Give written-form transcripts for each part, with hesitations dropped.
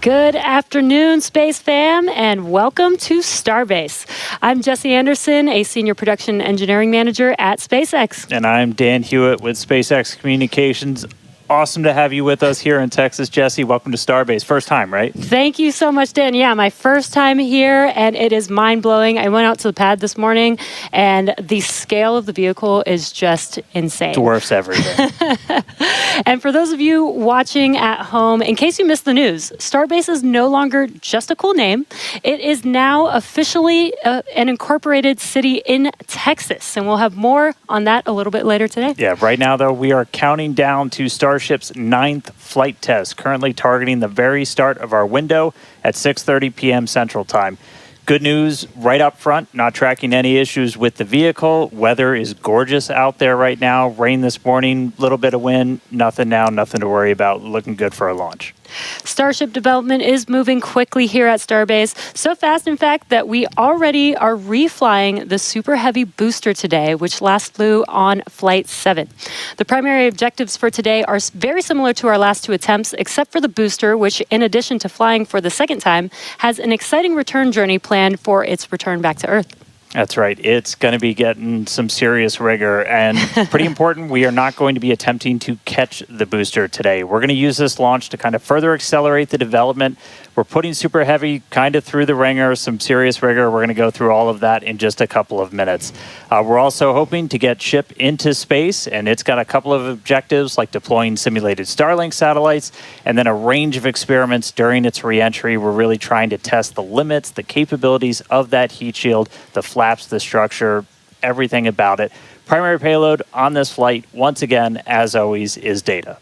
Good afternoon, Space Fam, and welcome to Starbase. I'm Jesse Anderson, a Senior Production Engineering Manager at SpaceX. And I'm Dan Hewitt with SpaceX Communications. Awesome to have you with us here in Texas, Jesse. Welcome to Starbase. First time, right? Thank you so much, Dan. Yeah, my first time here, and it is mind-blowing. I went out to the pad this morning, and the scale of the vehicle is just insane. Dwarfs everything. And for those of you watching at home, in case you missed the news, Starbase is no longer just a cool name. It is now officially an incorporated city in Texas, and we'll have more on that a little bit later today. Yeah, right now, though, we are counting down to Starship's 9th flight test, currently targeting the very start of our window at 6:30 p.m. Central Time. Good news right up front, not tracking any issues with the vehicle. Weather is gorgeous out there right now. Rain this morning, little bit of wind, nothing now, nothing to worry about. Looking good for a launch. Starship development is moving quickly here at Starbase. So fast, in fact, that we already are reflying the Super Heavy booster today, which last flew on Flight 7. The primary objectives for today are very similar to our last two attempts, except for the booster, which, in addition to flying for the second time, has an exciting return journey planned for its return back to Earth. That's right. It's going to be getting some serious rigor, and pretty important, we are not going to be attempting to catch the booster today. We're going to use this launch to kind of further accelerate the development. We're putting Super Heavy kind of through the ringer, some serious rigor. We're going to go through all of that in just a couple of minutes. We're also hoping to get Ship into space, and it's got a couple of objectives like deploying simulated Starlink satellites and then a range of experiments during its reentry. We're really trying to test the limits, the capabilities of that heat shield, the flaps, the structure, everything about it. Primary payload on this flight, once again, as always, is data.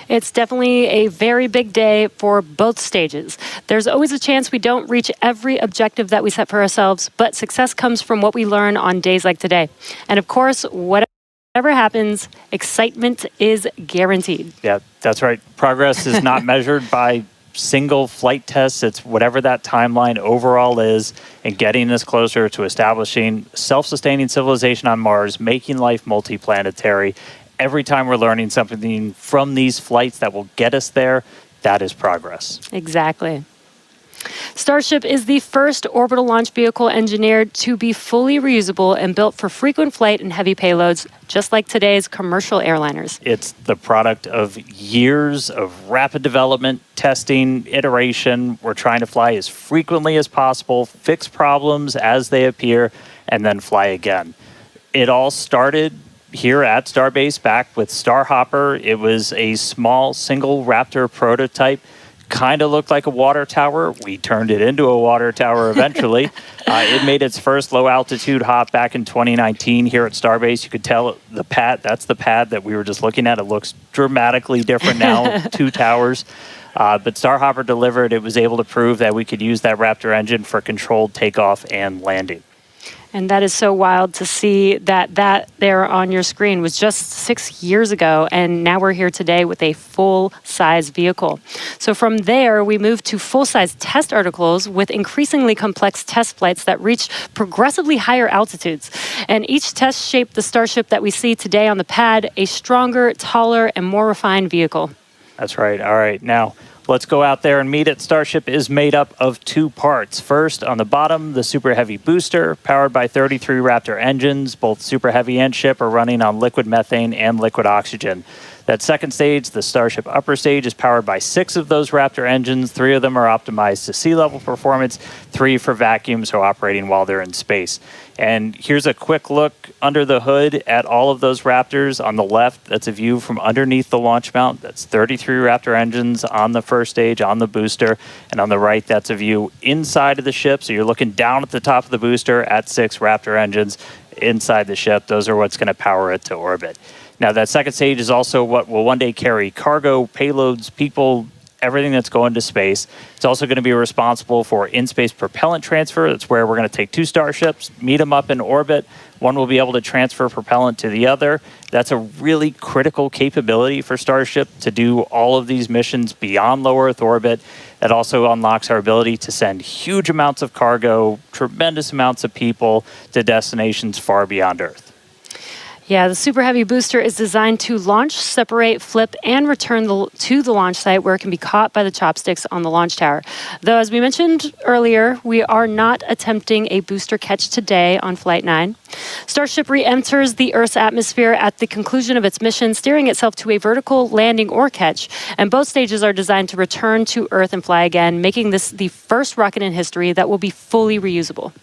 It's definitely a very big day for both stages. There's always a chance we don't reach every objective that we set for ourselves, but success comes from what we learn on days like today. And of course, whatever happens, excitement is guaranteed. Yeah, that's right. Progress is not measured by single flight tests. It's whatever that timeline overall is, and getting us closer to establishing self-sustaining civilization on Mars, making life multiplanetary. Every time we're learning something from these flights that will get us there, that is progress. Exactly. Starship is the first orbital launch vehicle engineered to be fully reusable and built for frequent flight and heavy payloads, just like today's commercial airliners. It's the product of years of rapid development, testing, iteration. We're trying to fly as frequently as possible, fix problems as they appear, and then fly again. It all started here at Starbase back with Starhopper. It was a small single Raptor prototype. Kind of looked like a water tower. We turned it into a water tower eventually. It made its first low altitude hop back in 2019 here at Starbase. You could tell the pad, that's the pad that we were just looking at. It looks dramatically different now, two towers. But Starhopper delivered. It was able to prove that we could use that Raptor engine for controlled takeoff and landing. And that is so wild to see that there on your screen was just 6 years ago, and now we're here today with a full-size vehicle. So from there, we moved to full-size test articles with increasingly complex test flights that reached progressively higher altitudes. And each test shaped the Starship that we see today on the pad, a stronger, taller, and more refined vehicle. That's right. All right. Now, let's go out there and meet it. Starship is made up of two parts. First, on the bottom, the Super Heavy booster, powered by 33 Raptor engines. Both Super Heavy and Ship are running on liquid methane and liquid oxygen. That second stage, the Starship upper stage, is powered by 6 of those Raptor engines. 3 of them are optimized to sea level performance, 3 for vacuum, so operating while they're in space. And here's a quick look under the hood at all of those Raptors. On the left, that's a view from underneath the launch mount. That's 33 Raptor engines on the first stage, on the booster. And on the right, that's a view inside of the ship. So you're looking down at the top of the booster at 6 Raptor engines inside the ship. Those are what's going to power it to orbit. Now, that second stage is also what will one day carry cargo, payloads, people, everything that's going to space. It's also going to be responsible for in-space propellant transfer. That's where we're going to take 2 Starships, meet them up in orbit. One will be able to transfer propellant to the other. That's a really critical capability for Starship to do all of these missions beyond low Earth orbit. That also unlocks our ability to send huge amounts of cargo, tremendous amounts of people to destinations far beyond Earth. Yeah, the Super Heavy booster is designed to launch, separate, flip, and return to the launch site where it can be caught by the chopsticks on the launch tower. Though, as we mentioned earlier, we are not attempting a booster catch today on Flight 9. Starship re-enters the Earth's atmosphere at the conclusion of its mission, steering itself to a vertical landing or catch. And both stages are designed to return to Earth and fly again, making this the first rocket in history that will be fully reusable.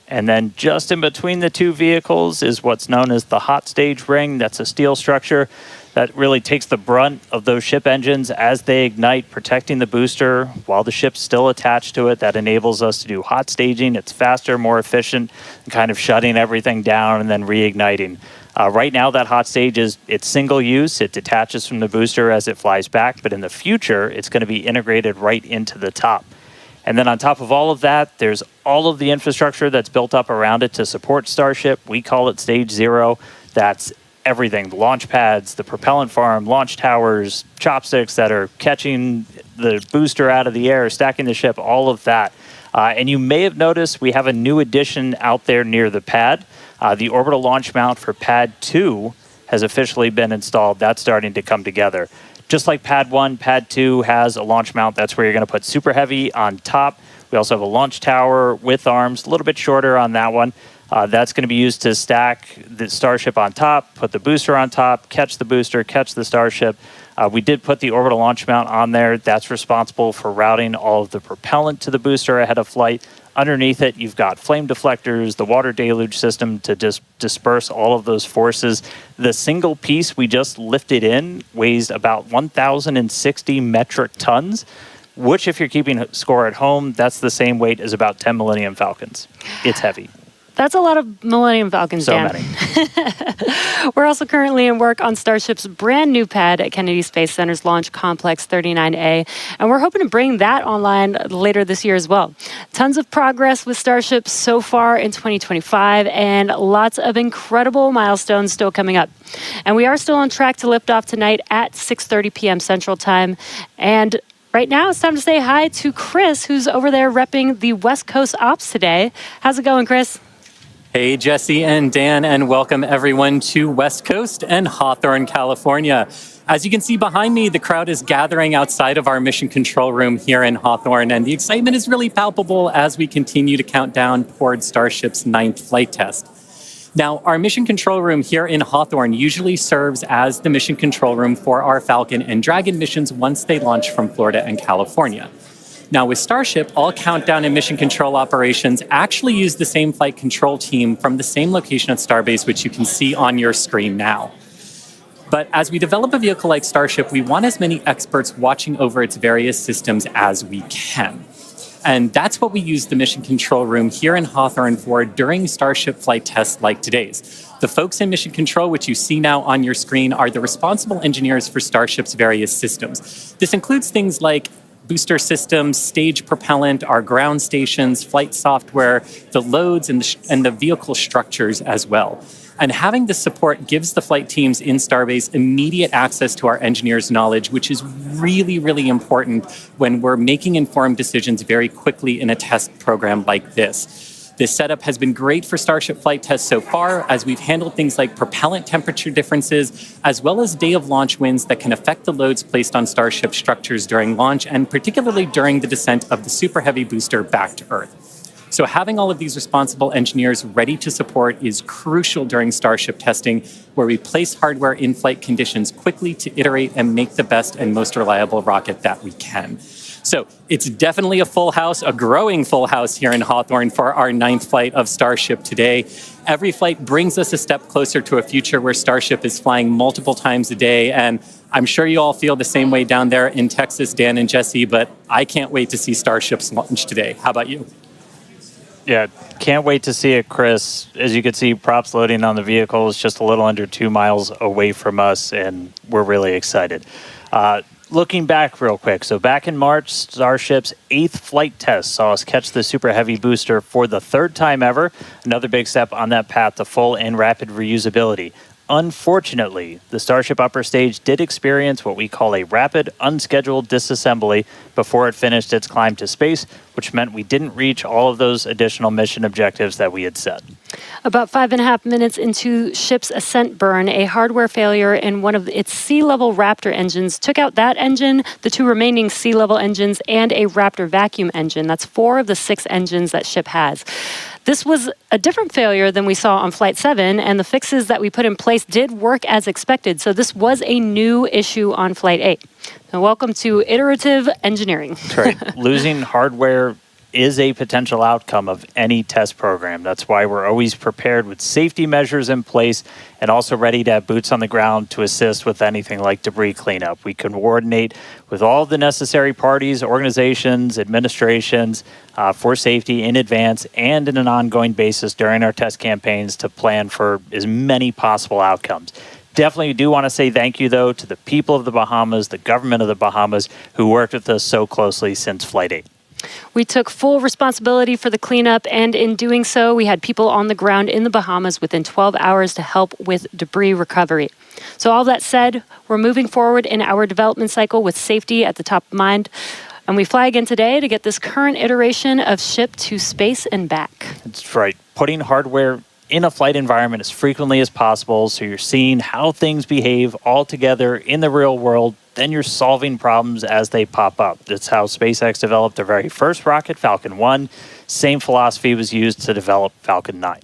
And then just in between the two vehicles is what's known as the hot stage ring. That's a steel structure that really takes the brunt of those ship engines as they ignite, protecting the booster while the ship's still attached to it. That enables us to do hot staging. It's faster, more efficient, kind of shutting everything down and then reigniting. Right now, that hot stage it's single use. It detaches from the booster as it flies back, but in the future, it's going to be integrated right into the top. And then on top of all of that, there's all of the infrastructure that's built up around it to support Starship. We call it Stage 0. That's everything, the launch pads, the propellant farm, launch towers, chopsticks that are catching the booster out of the air, stacking the ship, all of that. And you may have noticed we have a new addition out there near the pad. The orbital launch mount for Pad 2 has officially been installed. That's starting to come together. Just like Pad 1, Pad 2 has a launch mount. That's where you're going to put Super Heavy on top. We also have a launch tower with arms, a little bit shorter on that one. That's going to be used to stack the Starship on top, put the booster on top, catch the booster, catch the Starship. We did put the orbital launch mount on there. That's responsible for routing all of the propellant to the booster ahead of flight. Underneath it, you've got flame deflectors, the water deluge system to disperse all of those forces. The single piece we just lifted in weighs about 1,060 metric tons, which if you're keeping score at home, that's the same weight as about 10 Millennium Falcons. It's heavy. That's a lot of Millennium Falcons, Dan. So many. We're also currently in work on Starship's brand new pad at Kennedy Space Center's Launch Complex 39A, and we're hoping to bring that online later this year as well. Tons of progress with Starship so far in 2025, and lots of incredible milestones still coming up. And we are still on track to lift off tonight at 6:30 p.m. Central Time. And right now, it's time to say hi to Chris, who's over there repping the West Coast ops today. How's it going, Chris? Hey, Jesse and Dan, and welcome everyone to West Coast and Hawthorne, California. As you can see behind me, the crowd is gathering outside of our mission control room here in Hawthorne, and the excitement is really palpable as we continue to count down toward Starship's 9th flight test. Now, our mission control room here in Hawthorne usually serves as the mission control room for our Falcon and Dragon missions once they launch from Florida and California. Now, with Starship, all countdown and mission control operations actually use the same flight control team from the same location at Starbase, which you can see on your screen now. But as we develop a vehicle like Starship, we want as many experts watching over its various systems as we can. And that's what we use the mission control room here in Hawthorne for during Starship flight tests like today's. The folks in mission control, which you see now on your screen, are the responsible engineers for Starship's various systems. This includes things like booster systems, stage propellant, our ground stations, flight software, the loads, and the vehicle structures as well. And having this support gives the flight teams in Starbase immediate access to our engineers' knowledge, which is really, really important when we're making informed decisions very quickly in a test program like this. This setup has been great for Starship flight tests so far, as we've handled things like propellant temperature differences, as well as day of launch winds that can affect the loads placed on Starship structures during launch, and particularly during the descent of the Super Heavy booster back to Earth. So having all of these responsible engineers ready to support is crucial during Starship testing, where we place hardware in flight conditions quickly to iterate and make the best and most reliable rocket that we can. So it's definitely a full house, a growing full house here in Hawthorne for our 9th flight of Starship today. Every flight brings us a step closer to a future where Starship is flying multiple times a day. And I'm sure you all feel the same way down there in Texas, Dan and Jesse, but I can't wait to see Starship's launch today. How about you? Yeah, can't wait to see it, Chris. As you can see, props loading on the vehicle is just a little under 2 miles away from us, and we're really excited. Looking back real quick, so back in March, Starship's 8th flight test saw us catch the Super Heavy booster for the 3rd time ever, another big step on that path to full and rapid reusability. Unfortunately, the Starship upper stage did experience what we call a rapid, unscheduled disassembly before it finished its climb to space, which meant we didn't reach all of those additional mission objectives that we had set. About 5.5 minutes into ship's ascent burn, a hardware failure in one of its sea-level Raptor engines took out that engine, the 2 remaining sea-level engines, and a Raptor vacuum engine. That's 4 of the 6 engines that ship has. This was a different failure than we saw on Flight 7, and the fixes that we put in place did work as expected. So this was a new issue on Flight 8. Now, welcome to iterative engineering. That's right. Losing hardware is a potential outcome of any test program. That's why we're always prepared with safety measures in place and also ready to have boots on the ground to assist with anything like debris cleanup. We can coordinate with all the necessary parties, organizations, administrations for safety in advance and in an ongoing basis during our test campaigns to plan for as many possible outcomes. Definitely do want to say thank you, though, to the people of the Bahamas, the government of the Bahamas, who worked with us so closely since Flight 8. We took full responsibility for the cleanup, and in doing so, we had people on the ground in the Bahamas within 12 hours to help with debris recovery. So all that said, we're moving forward in our development cycle with safety at the top of mind, and we fly again today to get this current iteration of ship to space and back. That's right. Putting hardware in a flight environment as frequently as possible, so you're seeing how things behave all together in the real world. Then you're solving problems as they pop up. That's how SpaceX developed their very first rocket, Falcon 1. Same philosophy was used to develop Falcon 9.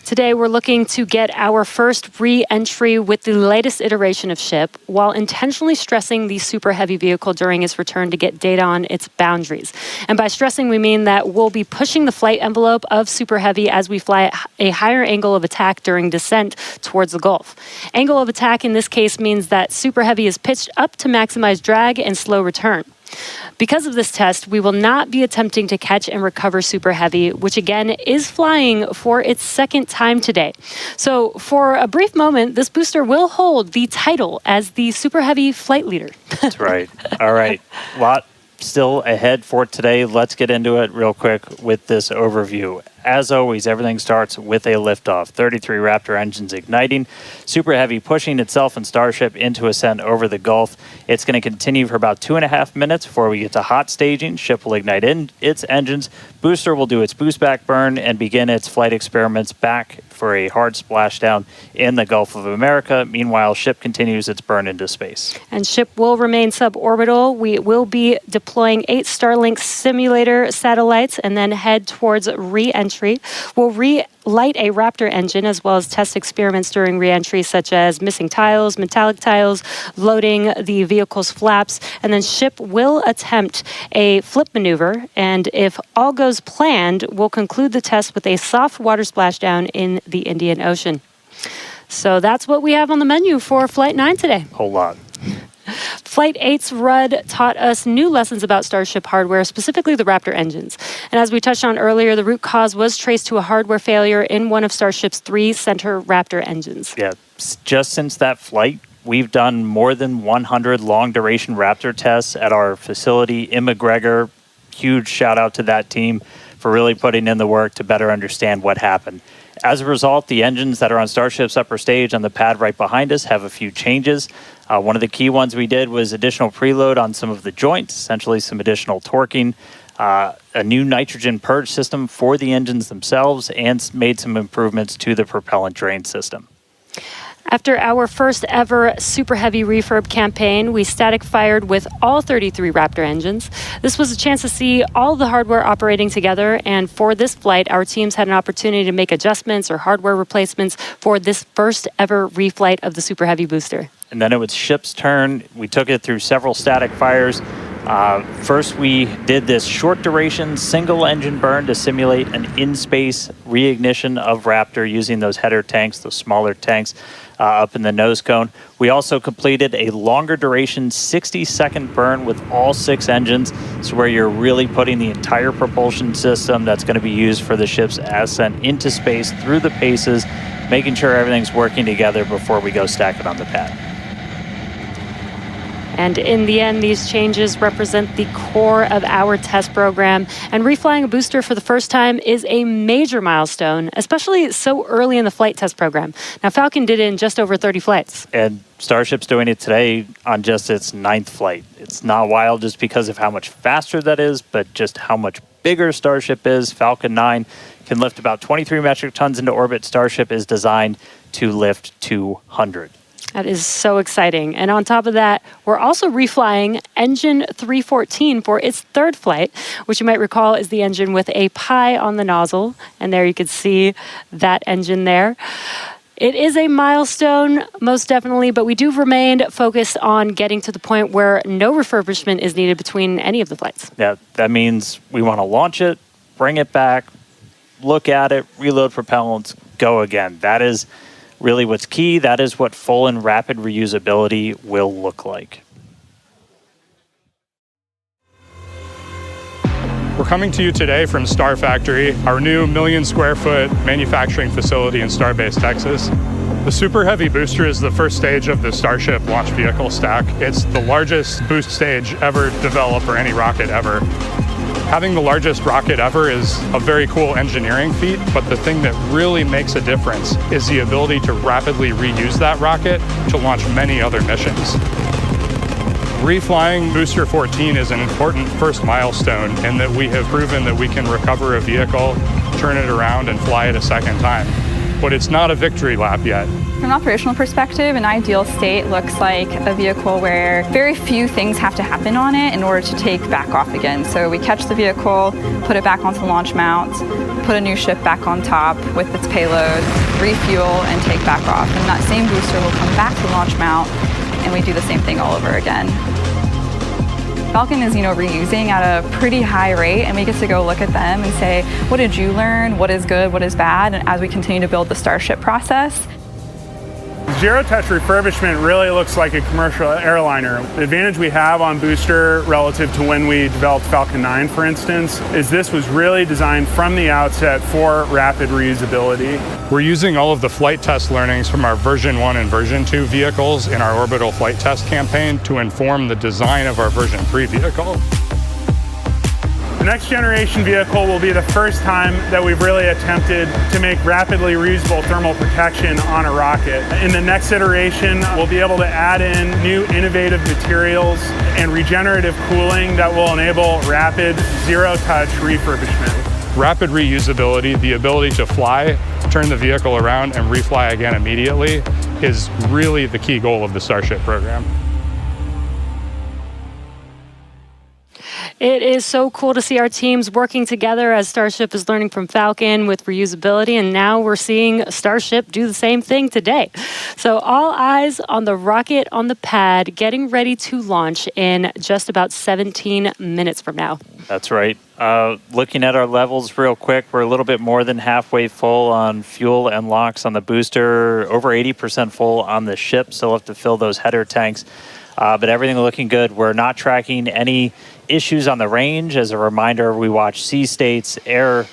Today, we're looking to get our first re-entry with the latest iteration of ship while intentionally stressing the Super Heavy vehicle during its return to get data on its boundaries. And by stressing, we mean that we'll be pushing the flight envelope of Super Heavy as we fly at a higher angle of attack during descent towards the Gulf. Angle of attack in this case means that Super Heavy is pitched up to maximize drag and slow return. Because of this test, we will not be attempting to catch and recover Super Heavy, which again is flying for its second time today. So for a brief moment, this booster will hold the title as the Super Heavy flight leader. That's right. All right. Lot still ahead for today. Let's get into it real quick with this overview. As always, everything starts with a liftoff. 33 Raptor engines igniting. Super Heavy pushing itself and Starship into ascent over the Gulf. It's going to continue for about 2.5 minutes before we get to hot staging. Ship will ignite its engines. Booster will do its boost back burn and begin its flight experiments back for a hard splashdown in the Gulf of America. Meanwhile, ship continues its burn into space. And ship will remain suborbital. We will be deploying 8 Starlink simulator satellites and then head towards re-entry. We'll relight a Raptor engine as well as test experiments during re-entry such as missing tiles, metallic tiles, loading the vehicle's flaps, and then ship will attempt a flip maneuver, and if all goes planned, we'll conclude the test with a soft water splashdown in the Indian Ocean. So that's what we have on the menu for Flight 9 today. Whole lot. Flight 8's RUD taught us new lessons about Starship hardware, specifically the Raptor engines. And as we touched on earlier, the root cause was traced to a hardware failure in one of Starship's 3 center Raptor engines. Yeah, just since that flight, we've done more than 100 long-duration Raptor tests at our facility in McGregor. Huge shout out to that team for really putting in the work to better understand what happened. As a result, the engines that are on Starship's upper stage on the pad right behind us have a few changes. One of the key ones we did was additional preload on some of the joints, essentially some additional torquing, a new nitrogen purge system for the engines themselves, and made some improvements to the propellant drain system. After our first ever Super Heavy refurb campaign, we static fired with all 33 Raptor engines. This was a chance to see all the hardware operating together, and for this flight, our teams had an opportunity to make adjustments or hardware replacements for this first ever reflight of the Super Heavy booster. And then it was ship's turn. We took it through several static fires. First, we did this short duration single engine burn to simulate an in-space reignition of Raptor using those header tanks, those smaller tanks up in the nose cone. We also completed a longer duration 60-second burn with all 6 engines. So where you're really putting the entire propulsion system that's going to be used for the ship's ascent into space through the paces, making sure everything's working together before we go stack it on the pad. And in the end, these changes represent the core of our test program. And reflying a booster for the first time is a major milestone, especially so early in the flight test program. Now, Falcon did it in just over 30 flights. And Starship's doing it today on just its 9th flight. It's not wild just because of how much faster that is, but just how much bigger Starship is. Falcon 9 can lift about 23 metric tons into orbit. Starship is designed to lift 200. That is so exciting. And on top of that, we're also reflying engine 314 for its 3rd flight, which you might recall is the engine with a pie on the nozzle. And there you can see that engine there. It is a milestone, most definitely, but we do remain focused on getting to the point where no refurbishment is needed between any of the flights. Yeah, that means we want to launch it, bring it back, look at it, reload propellants, go again. That is really what's key. That is what full and rapid reusability will look like. We're coming to you today from Star Factory, our new 1 million square foot manufacturing facility in Starbase, Texas. The Super Heavy booster is the first stage of the Starship launch vehicle stack. It's the largest boost stage ever developed for any rocket ever. Having the largest rocket ever is a very cool engineering feat, but the thing that really makes a difference is the ability to rapidly reuse that rocket to launch many other missions. Reflying Booster 14 is an important first milestone in that we have proven that we can recover a vehicle, turn it around, and fly it a second time. But it's not a victory lap yet. From an operational perspective, an ideal state looks like a vehicle where very few things have to happen on it in order to take back off again. So we catch the vehicle, put it back onto the launch mount, put a new ship back on top with its payload, refuel, and take back off. And that same booster will come back to the launch mount, and we do the same thing all over again. Falcon is, reusing at a pretty high rate, and we get to go look at them and say, what did you learn? What is good? What is bad? And as we continue to build the Starship process. Zero-touch refurbishment really looks like a commercial airliner. The advantage we have on booster relative to when we developed Falcon 9, for instance, is this was really designed from the outset for rapid reusability. We're using all of the flight test learnings from our version 1 and version 2 vehicles in our orbital flight test campaign to inform the design of our version 3 vehicle. The next generation vehicle will be the first time that we've really attempted to make rapidly reusable thermal protection on a rocket. In the next iteration, we'll be able to add in new innovative materials and regenerative cooling that will enable rapid zero-touch refurbishment. Rapid reusability, the ability to fly, turn the vehicle around, and refly again immediately is really the key goal of the Starship program. It is so cool to see our teams working together as Starship is learning from Falcon with reusability, and now we're seeing Starship do the same thing today. So all eyes on the rocket on the pad, getting ready to launch in just about 17 minutes from now. That's right. Looking at our levels real quick, we're a little bit more than halfway full on fuel and LOX on the booster, over 80% full on the ship, still have to fill those header tanks. But everything looking good. We're not tracking any issues on the range. As a reminder, we watch sea states, air,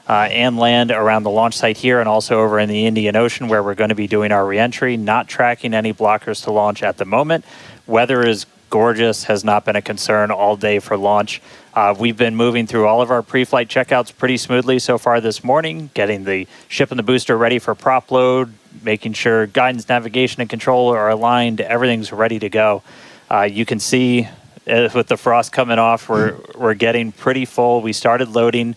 and land around the launch site here and also over in the Indian Ocean where we're going to be doing our reentry. Not tracking any blockers to launch at the moment. Weather is gorgeous, has not been a concern all day for launch. We've been moving through all of our pre-flight checkouts pretty smoothly so far this morning, getting the ship and the booster ready for prop load, making sure guidance, navigation, and control are aligned. Everything's ready to go. You can see with the frost coming off, we're getting pretty full. We started loading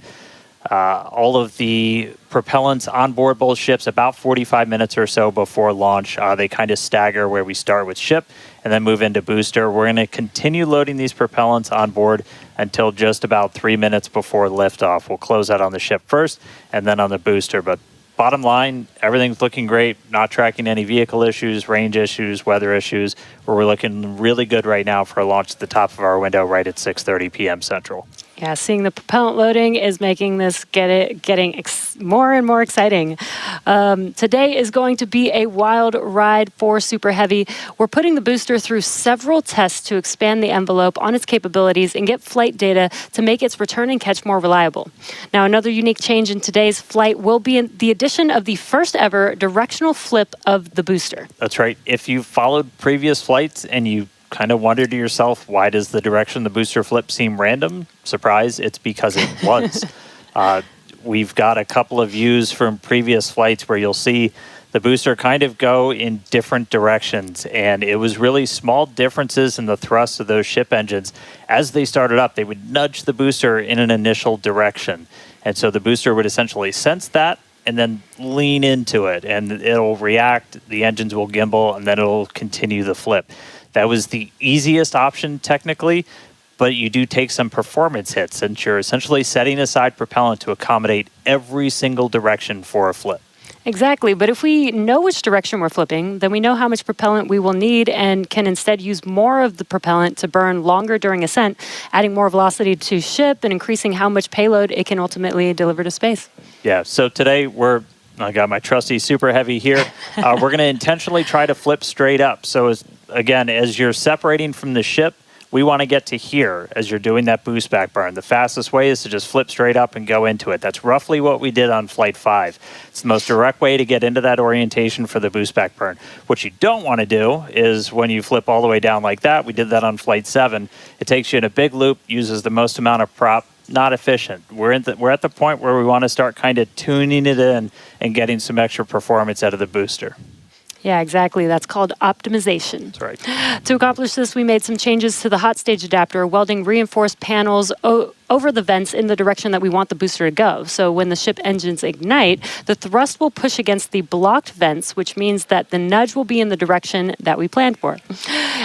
all of the propellants on board both ships about 45 minutes or so before launch. They kind of stagger where we start with ship and then move into booster. We're going to continue loading these propellants on board until just about 3 minutes before liftoff. We'll close out on the ship first and then on the booster. But bottom line, everything's looking great. Not tracking any vehicle issues, range issues, weather issues. We're looking really good right now for a launch at the top of our window right at 6:30 p.m. Central. Yeah, seeing the propellant loading is making this getting more and more exciting. Today is going to be a wild ride for Super Heavy. We're putting the booster through several tests to expand the envelope on its capabilities and get flight data to make its return and catch more reliable. Now, another unique change in today's flight will be the addition of the first ever directional flip of the booster. That's right. If you followed previous flights and you kind of wonder to yourself, why does the direction of the booster flip seem random? Surprise, it's because it was. We've got a couple of views from previous flights where you'll see the booster kind of go in different directions, and it was really small differences in the thrust of those ship engines. As they started up, they would nudge the booster in an initial direction, and so the booster would essentially sense that and then lean into it, and it'll react, the engines will gimbal, and then it'll continue the flip. That was the easiest option technically, but you do take some performance hits since you're essentially setting aside propellant to accommodate every single direction for a flip. Exactly, but if we know which direction we're flipping, then we know how much propellant we will need and can instead use more of the propellant to burn longer during ascent, adding more velocity to ship and increasing how much payload it can ultimately deliver to space. Yeah, so today I got my trusty Super Heavy here. We're going to intentionally try to flip straight up. So as you're separating from the ship, we want to get to here as you're doing that boost back burn. The fastest way is to just flip straight up and go into it. That's roughly what we did on Flight 5. It's the most direct way to get into that orientation for the boost back burn. What you don't want to do is when you flip all the way down like that, we did that on Flight 7, it takes you in a big loop, uses the most amount of prop, not efficient. We're at the point where we want to start kind of tuning it in and getting some extra performance out of the booster. Yeah, exactly. That's called optimization. That's right. To accomplish this, we made some changes to the hot stage adapter, welding reinforced panels over the vents in the direction that we want the booster to go. So when the ship engines ignite, the thrust will push against the blocked vents, which means that the nudge will be in the direction that we planned for.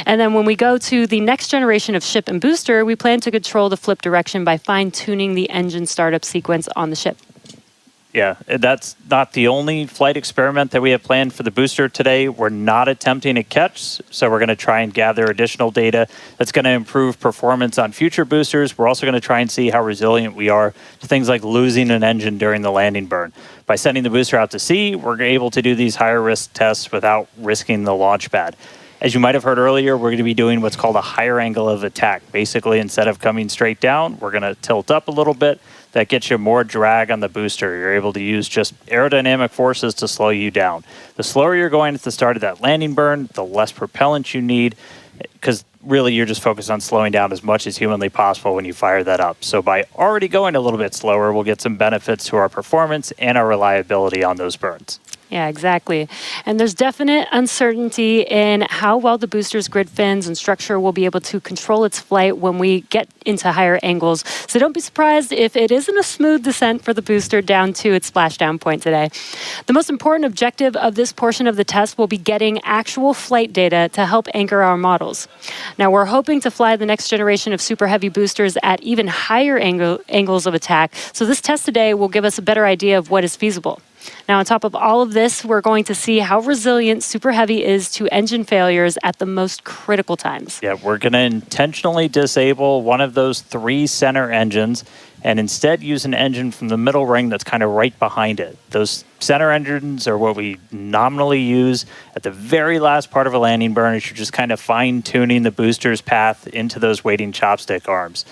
And then when we go to the next generation of ship and booster, we plan to control the flip direction by fine-tuning the engine startup sequence on the ship. Yeah, that's not the only flight experiment that we have planned for the booster today. We're not attempting a catch, so we're going to try and gather additional data that's going to improve performance on future boosters. We're also going to try and see how resilient we are to things like losing an engine during the landing burn. By sending the booster out to sea, we're able to do these higher risk tests without risking the launch pad. As you might have heard earlier, we're going to be doing what's called a higher angle of attack. Basically, instead of coming straight down, we're going to tilt up a little bit. That gets you more drag on the booster. You're able to use just aerodynamic forces to slow you down. The slower you're going at the start of that landing burn, the less propellant you need, because really you're just focused on slowing down as much as humanly possible when you fire that up. So by already going a little bit slower, we'll get some benefits to our performance and our reliability on those burns. Yeah, exactly. And there's definite uncertainty in how well the booster's grid fins and structure will be able to control its flight when we get into higher angles. So don't be surprised if it isn't a smooth descent for the booster down to its splashdown point today. The most important objective of this portion of the test will be getting actual flight data to help anchor our models. Now, we're hoping to fly the next generation of super heavy boosters at even higher angles of attack. So this test today will give us a better idea of what is feasible. Now, on top of all of this, we're going to see how resilient Super Heavy is to engine failures at the most critical times. Yeah, we're going to intentionally disable one of those 3 center engines and instead use an engine from the middle ring that's kind of right behind it. Those center engines are what we nominally use at the very last part of a landing burn as you're just kind of fine-tuning the booster's path into those waiting chopstick arms.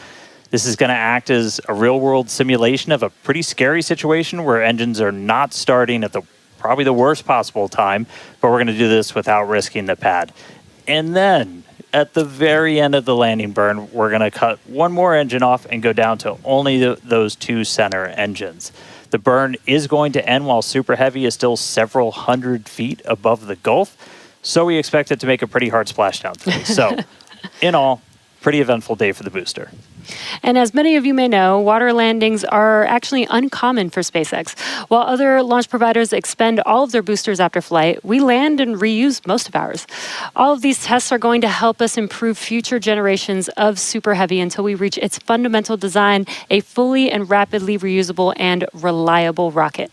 This is going to act as a real-world simulation of a pretty scary situation where engines are not starting at probably the worst possible time, but we're going to do this without risking the pad. And then, at the very end of the landing burn, we're going to cut one more engine off and go down to only those 2 center engines. The burn is going to end while Super Heavy is still several hundred feet above the Gulf, so we expect it to make a pretty hard splashdown today. So, in all, pretty eventful day for the booster. And as many of you may know, water landings are actually uncommon for SpaceX. While other launch providers expend all of their boosters after flight, we land and reuse most of ours. All of these tests are going to help us improve future generations of Super Heavy until we reach its fundamental design, a fully and rapidly reusable and reliable rocket.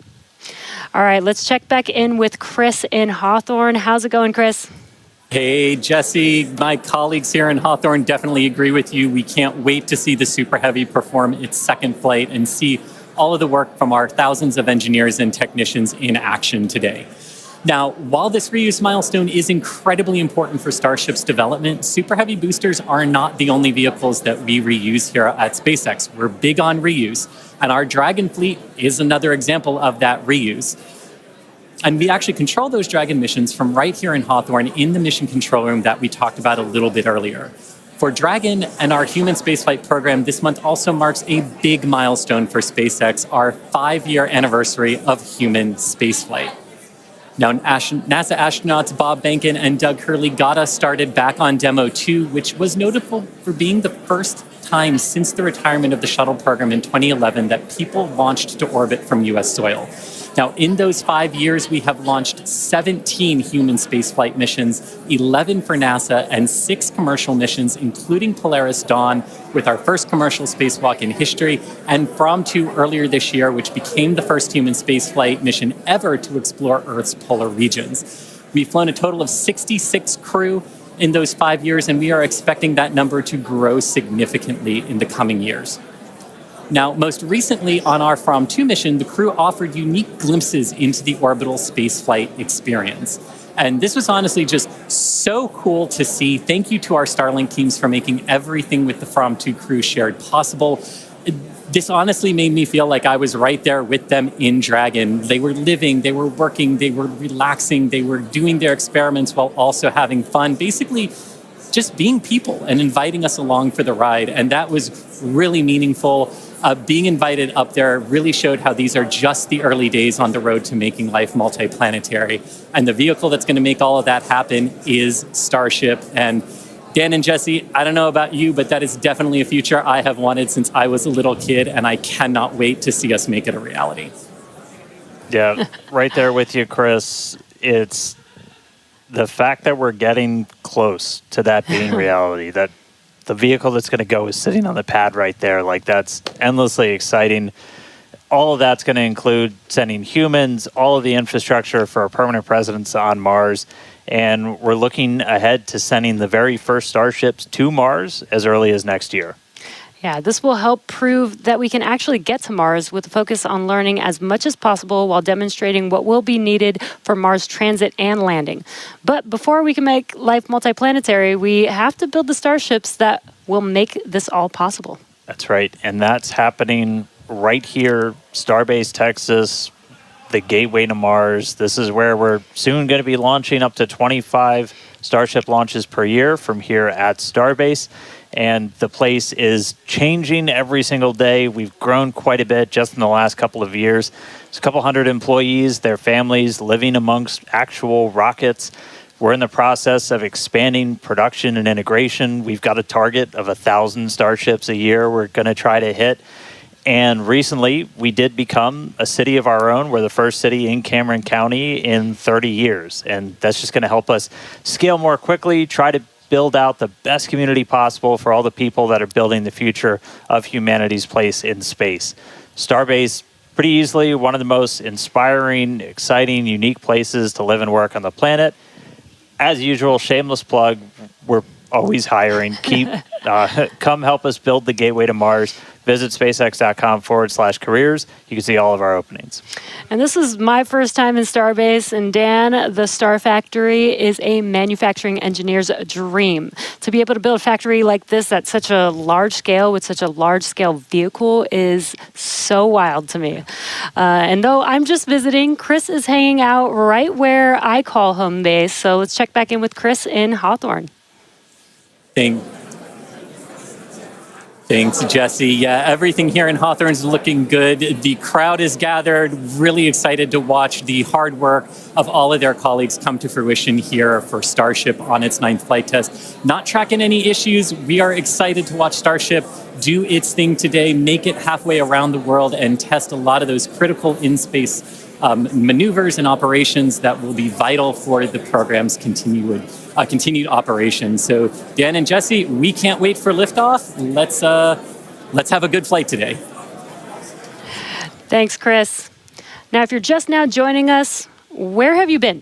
All right, let's check back in with Chris in Hawthorne. How's it going, Chris? Hey, Jesse, my colleagues here in Hawthorne definitely agree with you. We can't wait to see the Super Heavy perform its second flight and see all of the work from our thousands of engineers and technicians in action today. Now, while this reuse milestone is incredibly important for Starship's development, Super Heavy boosters are not the only vehicles that we reuse here at SpaceX. We're big on reuse, and our Dragon fleet is another example of that reuse. And we actually control those Dragon missions from right here in Hawthorne in the mission control room that we talked about a little bit earlier. For Dragon and our human spaceflight program, this month also marks a big milestone for SpaceX, our 5-year anniversary of human spaceflight. Now, NASA astronauts Bob Behnken and Doug Hurley got us started back on Demo 2, which was notable for being the first time since the retirement of the shuttle program in 2011 that people launched to orbit from U.S. soil. Now, in those 5 years, we have launched 17 human spaceflight missions, 11 for NASA, and 6 commercial missions, including Polaris Dawn, with our first commercial spacewalk in history, and From 2 earlier this year, which became the first human spaceflight mission ever to explore Earth's polar regions. We've flown a total of 66 crew in those 5 years, and we are expecting that number to grow significantly in the coming years. Now, most recently on our From 2 mission, the crew offered unique glimpses into the orbital spaceflight experience. And this was honestly just so cool to see. Thank you to our Starlink teams for making everything with the From 2 crew shared possible. This honestly made me feel like I was right there with them in Dragon. They were living, they were working, they were relaxing, they were doing their experiments while also having fun. Basically, just being people and inviting us along for the ride. And that was really meaningful. Being invited up there really showed how these are just the early days on the road to making life multiplanetary. And the vehicle that's going to make all of that happen is Starship. And Dan and Jesse, I don't know about you, but that is definitely a future I have wanted since I was a little kid, and I cannot wait to see us make it a reality. Yeah, right there with you, Chris. It's the fact that we're getting close to that being reality, that the vehicle that's going to go is sitting on the pad right there. Like, that's endlessly exciting. All of that's going to include sending humans, all of the infrastructure for a permanent presence on Mars. And we're looking ahead to sending the very first Starships to Mars as early as next year. Yeah, this will help prove that we can actually get to Mars with a focus on learning as much as possible while demonstrating what will be needed for Mars transit and landing. But before we can make life multiplanetary, we have to build the starships that will make this all possible. That's right. And that's happening right here, Starbase, Texas, the gateway to Mars. This is where we're soon going to be launching up to 25 Starship launches per year from here at Starbase. And the place is changing every single day. We've grown quite a bit just in the last couple of years. There's a couple hundred employees, their families living amongst actual rockets. We're in the process of expanding production and integration. We've got a target of 1,000 Starships a year we're going to try to hit. And recently, we did become a city of our own. We're the first city in Cameron County in 30 years. And that's just going to help us scale more quickly, try to build out the best community possible for all the people that are building the future of humanity's place in space. Starbase, pretty easily one of the most inspiring, exciting, unique places to live and work on the planet. As usual, shameless plug, we're always hiring. Come help us build the gateway to Mars. Visit spacex.com/careers. You can see all of our openings. And this is my first time in Starbase. And Dan, the Star Factory is a manufacturing engineer's dream. To be able to build a factory like this at such a large scale with such a large scale vehicle is so wild to me. And though I'm just visiting, Chris is hanging out right where I call home base. So let's check back in with Chris in Hawthorne. Thanks, Jesse. Yeah, everything here in Hawthorne is looking good. The crowd is gathered, really excited to watch the hard work of all of their colleagues come to fruition here for Starship on its 9th flight test. Not tracking any issues. We are excited to watch Starship do its thing today, make it halfway around the world, and test a lot of those critical in-space maneuvers and operations that will be vital for the program's continued operation. So Dan and Jesse, we can't wait for liftoff. Let's have a good flight today. Thanks, Chris. Now, if you're just now joining us, where have you been?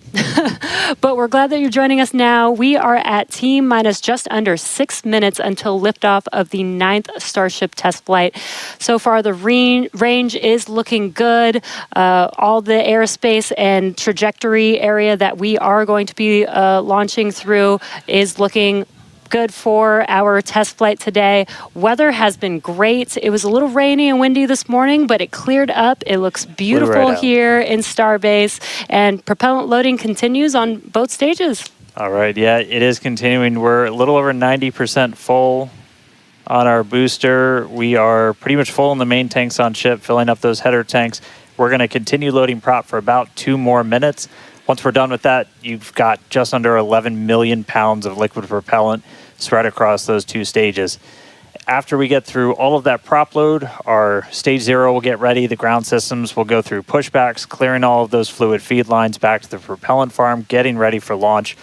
But we're glad that you're joining us now. We are at T-minus just under 6 minutes until liftoff of the 9th Starship test flight. So far, the range is looking good. All the airspace and trajectory area that we are going to be launching through is looking good for our test flight today. Weather has been great. It was a little rainy and windy this morning, but it cleared up. It looks beautiful here in Starbase, and propellant loading continues on both stages. All right, yeah, it is continuing. We're a little over 90% full on our booster. We are pretty much full in the main tanks on ship, filling up those header tanks. We're going to continue loading prop for about 2 more minutes. Once we're done with that, you've got just under 11 million pounds of liquid propellant spread across those 2 stages. After we get through all of that prop load, our stage 0 will get ready. The ground systems will go through pushbacks, clearing all of those fluid feed lines back to the propellant farm, getting ready for launch.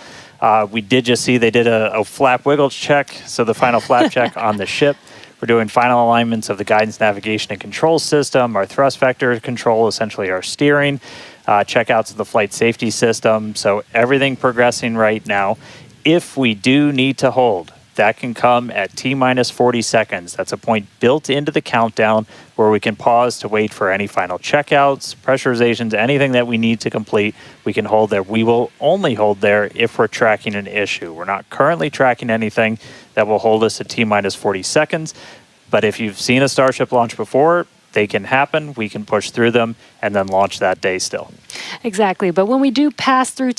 We did just see they did a flap wiggle check, so the final flap check on the ship. We're doing final alignments of the guidance, navigation, and control system, our thrust vector control, essentially our steering, checkouts of the flight safety system. So everything progressing right now. If we do need to hold, that can come at T-minus 40 seconds. That's a point built into the countdown where we can pause to wait for any final checkouts, pressurizations, anything that we need to complete. We can hold there. We will only hold there if we're tracking an issue. We're not currently tracking anything that will hold us at T-minus 40 seconds. But if you've seen a Starship launch before, they can happen. We can push through them and then launch that day still. Exactly. But when we do pass through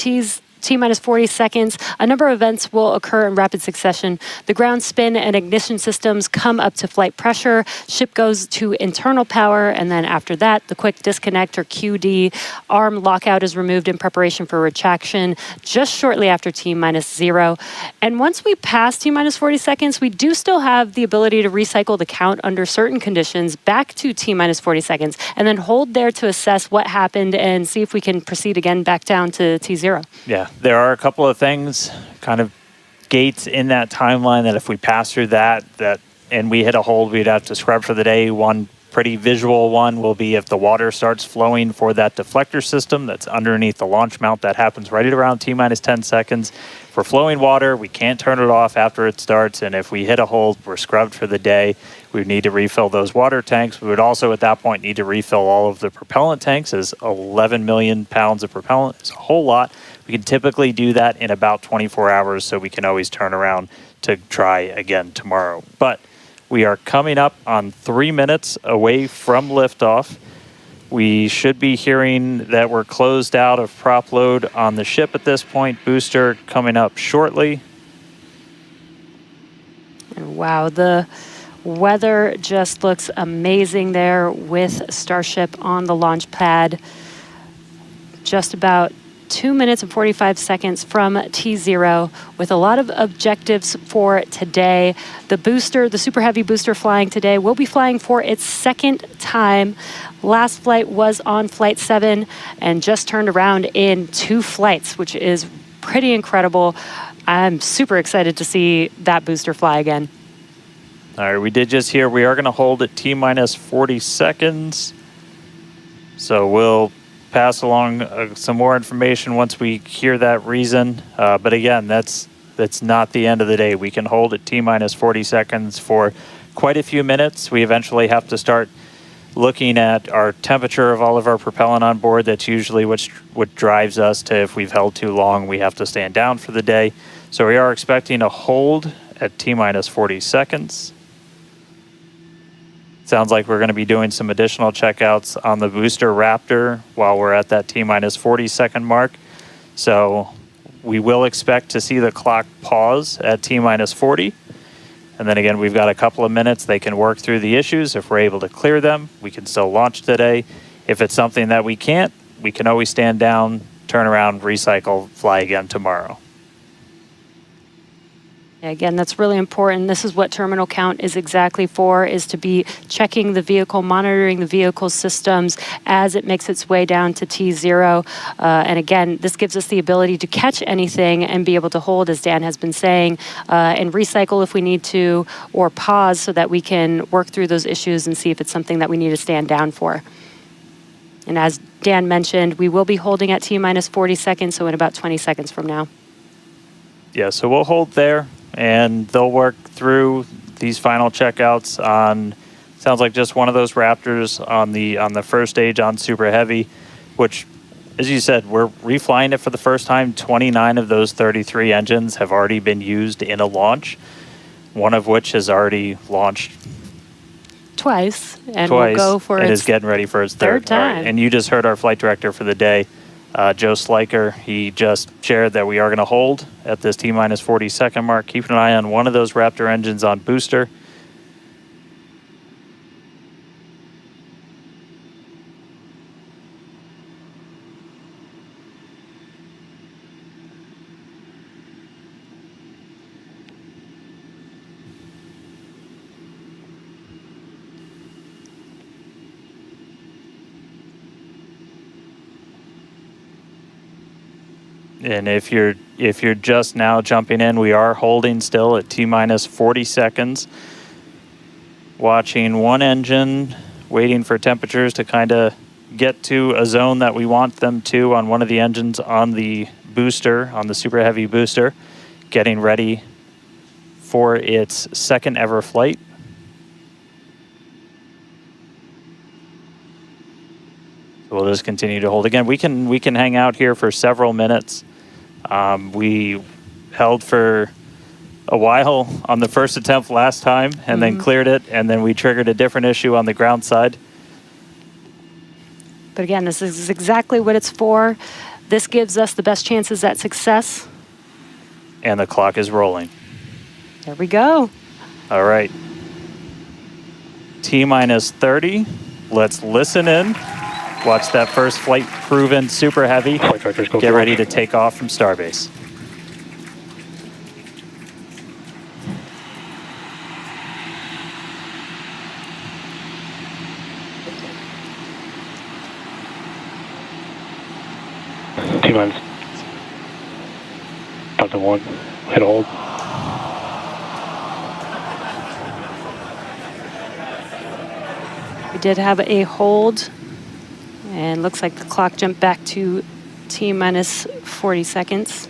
T-minus 40 seconds, a number of events will occur in rapid succession. The ground spin and ignition systems come up to flight pressure, ship goes to internal power, and then after that, the quick disconnect or QD arm lockout is removed in preparation for retraction just shortly after T-minus 0. And once we pass T-minus 40 seconds, we do still have the ability to recycle the count under certain conditions back to T-minus 40 seconds, and then hold there to assess what happened and see if we can proceed again back down to T0. Yeah. There are a couple of things, kind of gates in that timeline that if we pass through that and we hit a hold, we'd have to scrub for the day. One pretty visual one will be if the water starts flowing for that deflector system that's underneath the launch mount. That happens right at around T-minus 10 seconds. For flowing water, we can't turn it off after it starts, and if we hit a hold, we're scrubbed for the day. We would need to refill those water tanks. We would also at that point need to refill all of the propellant tanks, as 11 million pounds of propellant is a whole lot. We can typically do that in about 24 hours, so we can always turn around to try again tomorrow. But we are coming up on 3 minutes away from liftoff. We should be hearing that we're closed out of prop load on the ship at this point. Booster coming up shortly. And wow, the weather just looks amazing there with Starship on the launch pad. Just about 2 minutes and 45 seconds from T0 with a lot of objectives for today. The booster, the Super Heavy booster flying today, will be flying for its 2nd time. Last flight was on Flight 7 and just turned around in 2 flights, which is pretty incredible. I'm super excited to see that booster fly again. All right, we did just hear we are going to hold at T-minus 40 seconds. So we'll pass along some more information once we hear that reason. But again, that's not the end of the day. We can hold at T-minus 40 seconds for quite a few minutes. We eventually have to start looking at our temperature of all of our propellant on board. That's usually what drives us to, if we've held too long, we have to stand down for the day. So we are expecting a hold at T-minus 40 seconds. Sounds like we're going to be doing some additional checkouts on the booster Raptor while we're at that T-minus 40 second mark. So we will expect to see the clock pause at T-minus 40. And then again, we've got a couple of minutes. They can work through the issues. If we're able to clear them, we can still launch today. If it's something that we can't, we can always stand down, turn around, recycle, fly again tomorrow. Again, that's really important. This is what terminal count is exactly for, is to be checking the vehicle, monitoring the vehicle systems as it makes its way down to T0. And again, this gives us the ability to catch anything and be able to hold, as Dan has been saying, and recycle if we need to, or pause so that we can work through those issues and see if it's something that we need to stand down for. And as Dan mentioned, we will be holding at T-minus 40 seconds, so in about 20 seconds from now. Yeah, so we'll hold there. And they'll work through these final checkouts on, sounds like just one of those Raptors on the first stage on Super Heavy, which as you said, we're reflying it for the first time. 29 of those 33 engines have already been used in a launch, one of which has already launched twice, and we'll go for and its is getting ready for its third time. All right. And you just heard our flight director for the day, Joe Sliker. He just shared that we are going to hold at this T-minus 40-second mark. Keeping an eye on one of those Raptor engines on booster. And if you're just now jumping in, we are holding still at T-minus 40 seconds. Watching one engine, waiting for temperatures to kind of get to a zone that we want them to on one of the engines on the booster, on the Super Heavy booster, getting ready for its second ever flight. So we'll just continue to hold. Again, we can hang out here for several minutes. We held for a while on the first attempt last time and then cleared it, and then we triggered a different issue on the ground side. But again, this is exactly what it's for. This gives us the best chances at success. And the clock is rolling. There we go. All right. T-minus 30. Let's listen in. Watch that first flight proven Super Heavy. Get ready to take off from Starbase. T-minus 1. Hit hold. We did have a hold, and looks like the clock jumped back to T-minus 40 seconds.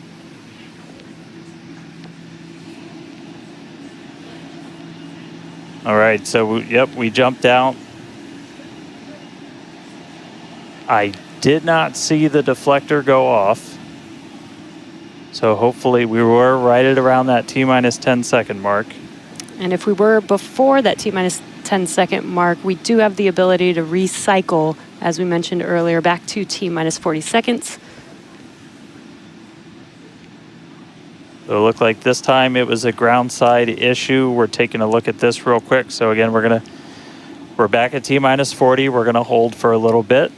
All right, so yep, we jumped out. I did not see the deflector go off. So hopefully we were right at around that T-minus 10-second mark. And if we were before that T-minus 10-second mark, we do have the ability to recycle, as we mentioned earlier, back to T-minus 40 seconds. So it looked like this time it was a ground side issue. We're taking a look at this real quick. So again, we're back at T-minus 40. We're gonna hold for a little bit.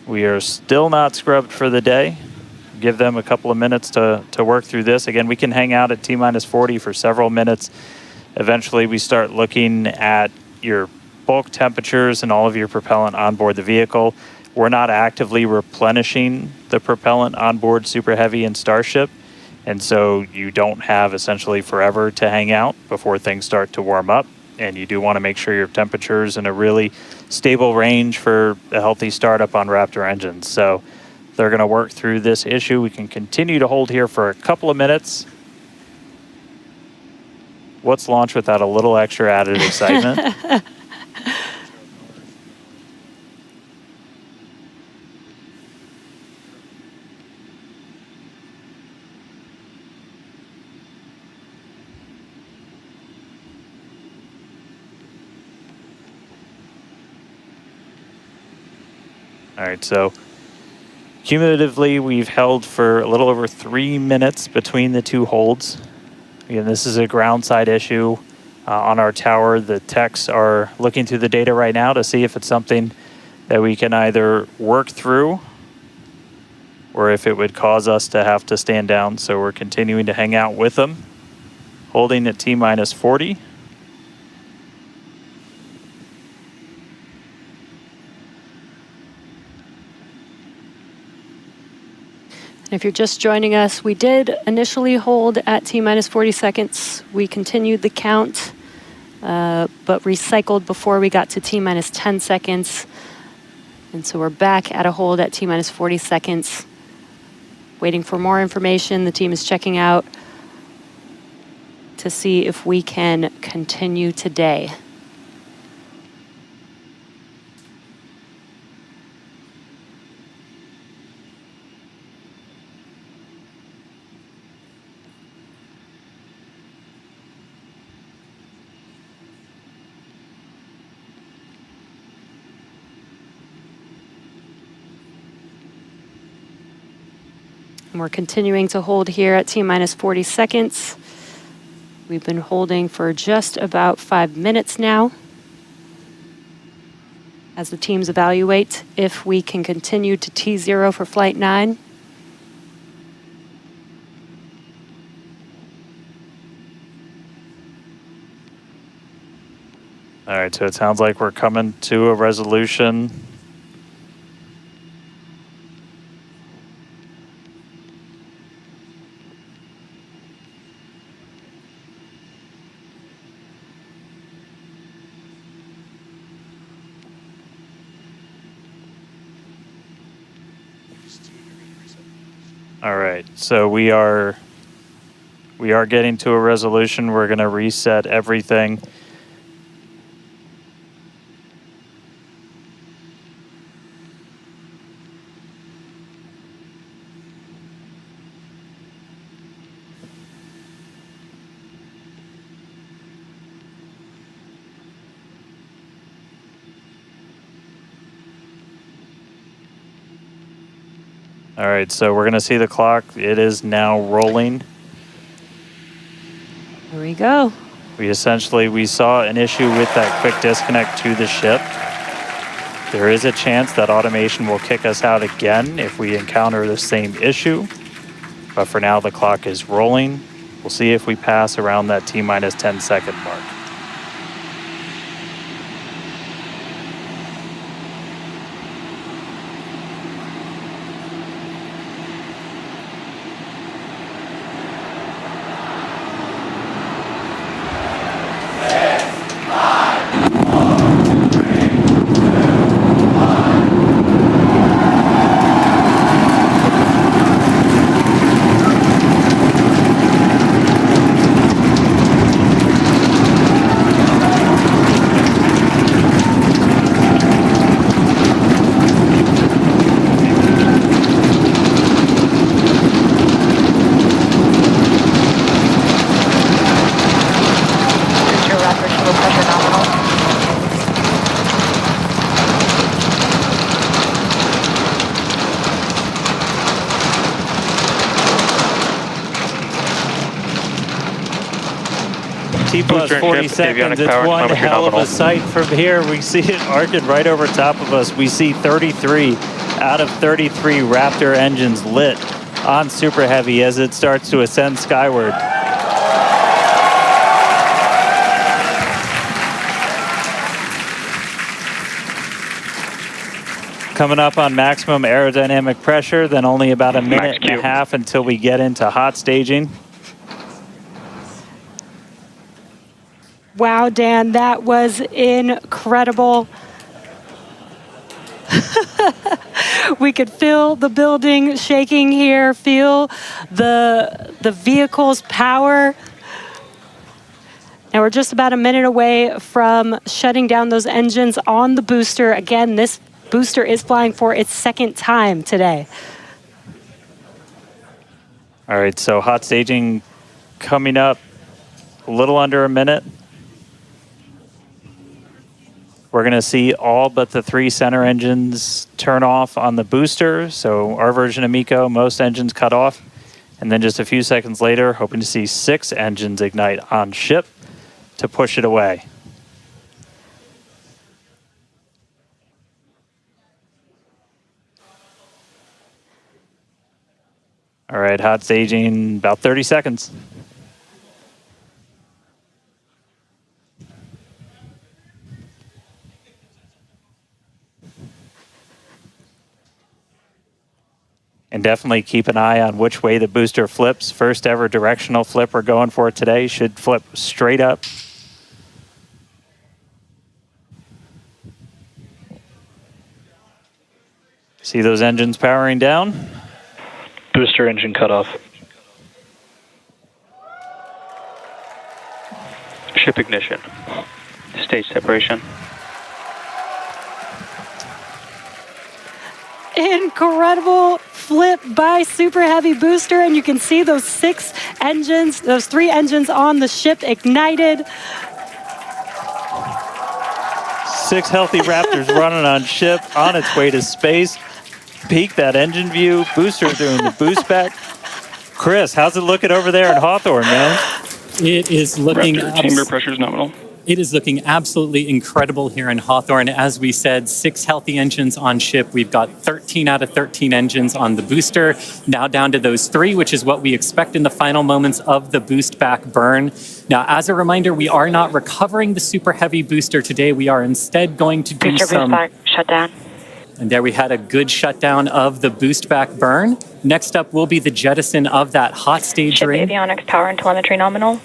We are still not scrubbed for the day. Give them a couple of minutes to work through this. Again, we can hang out at T-minus 40 for several minutes. Eventually, we start looking at your bulk temperatures and all of your propellant on board the vehicle. We're not actively replenishing the propellant on board Super Heavy and Starship, and so you don't have essentially forever to hang out before things start to warm up. And you do want to make sure your temperature's in a really stable range for a healthy startup on Raptor engines. So they're going to work through this issue. We can continue to hold here for a couple of minutes. What's launch without a little extra added excitement? All right, so cumulatively, we've held for a little over 3 minutes between the two holds. Again, this is a ground side issue on our tower. The techs are looking through the data right now to see if it's something that we can either work through or if it would cause us to have to stand down. So we're continuing to hang out with them, holding at T-minus 40. If you're just joining us, we did initially hold at T-minus 40 seconds. We continued the count, but recycled before we got to T-minus 10 seconds. And so we're back at a hold at T-minus 40 seconds, waiting for more information. The team is checking out to see if we can continue today. And we're continuing to hold here at T-minus 40 seconds. We've been holding for just about 5 minutes now as the teams evaluate if we can continue to T0 for Flight 9. All right, so it sounds like we're coming to a resolution. All right, so we are getting to a resolution. We're going to reset everything. All right, so we're going to see the clock. It is now rolling. Here we go. We saw an issue with that quick disconnect to the ship. There is a chance that automation will kick us out again if we encounter the same issue. But for now, the clock is rolling. We'll see if we pass around that T-minus 10-second mark. T plus 40 seconds, it's one hell of a sight from here. We see it arcing right over top of us. We see 33 out of 33 Raptor engines lit on Super Heavy as it starts to ascend skyward. Coming up on maximum aerodynamic pressure, then only about a minute and a half until we get into hot staging. Wow, Dan, that was incredible. We could feel the building shaking here, feel the vehicle's power. Now we're just about a minute away from shutting down those engines on the booster. Again, this booster is flying for its second time today. All right, so hot staging coming up a little under a minute. We're going to see all but the 3 center engines turn off on the booster. So our version of MECO, most engines cut off. And then just a few seconds later, hoping to see 6 engines ignite on ship to push it away. All right, hot staging, about 30 seconds. And definitely keep an eye on which way the booster flips. First ever directional flip we're going for today. Should flip straight up. See those engines powering down? Booster engine cutoff. Ship ignition. Stage separation. Incredible flip by Super Heavy booster, and you can see those 6 engines, those 3 engines on the ship ignited. 6 healthy Raptors running on ship on its way to space. peek, that engine view, booster doing the boost back. Chris, how's it looking over there in Hawthorne, man? It is looking chamber pressure is nominal. It is looking absolutely incredible here in Hawthorne. As we said, 6 healthy engines on ship. We've got 13 out of 13 engines on the booster, now down to those 3, which is what we expect in the final moments of the boost back burn. Now, as a reminder, we are not recovering the super heavy booster today. We are instead going to do some... shutdown. And there we had a good shutdown of the boost back burn. Next up will be the jettison of that hot stage Ship ring. avionics power and telemetry nominal.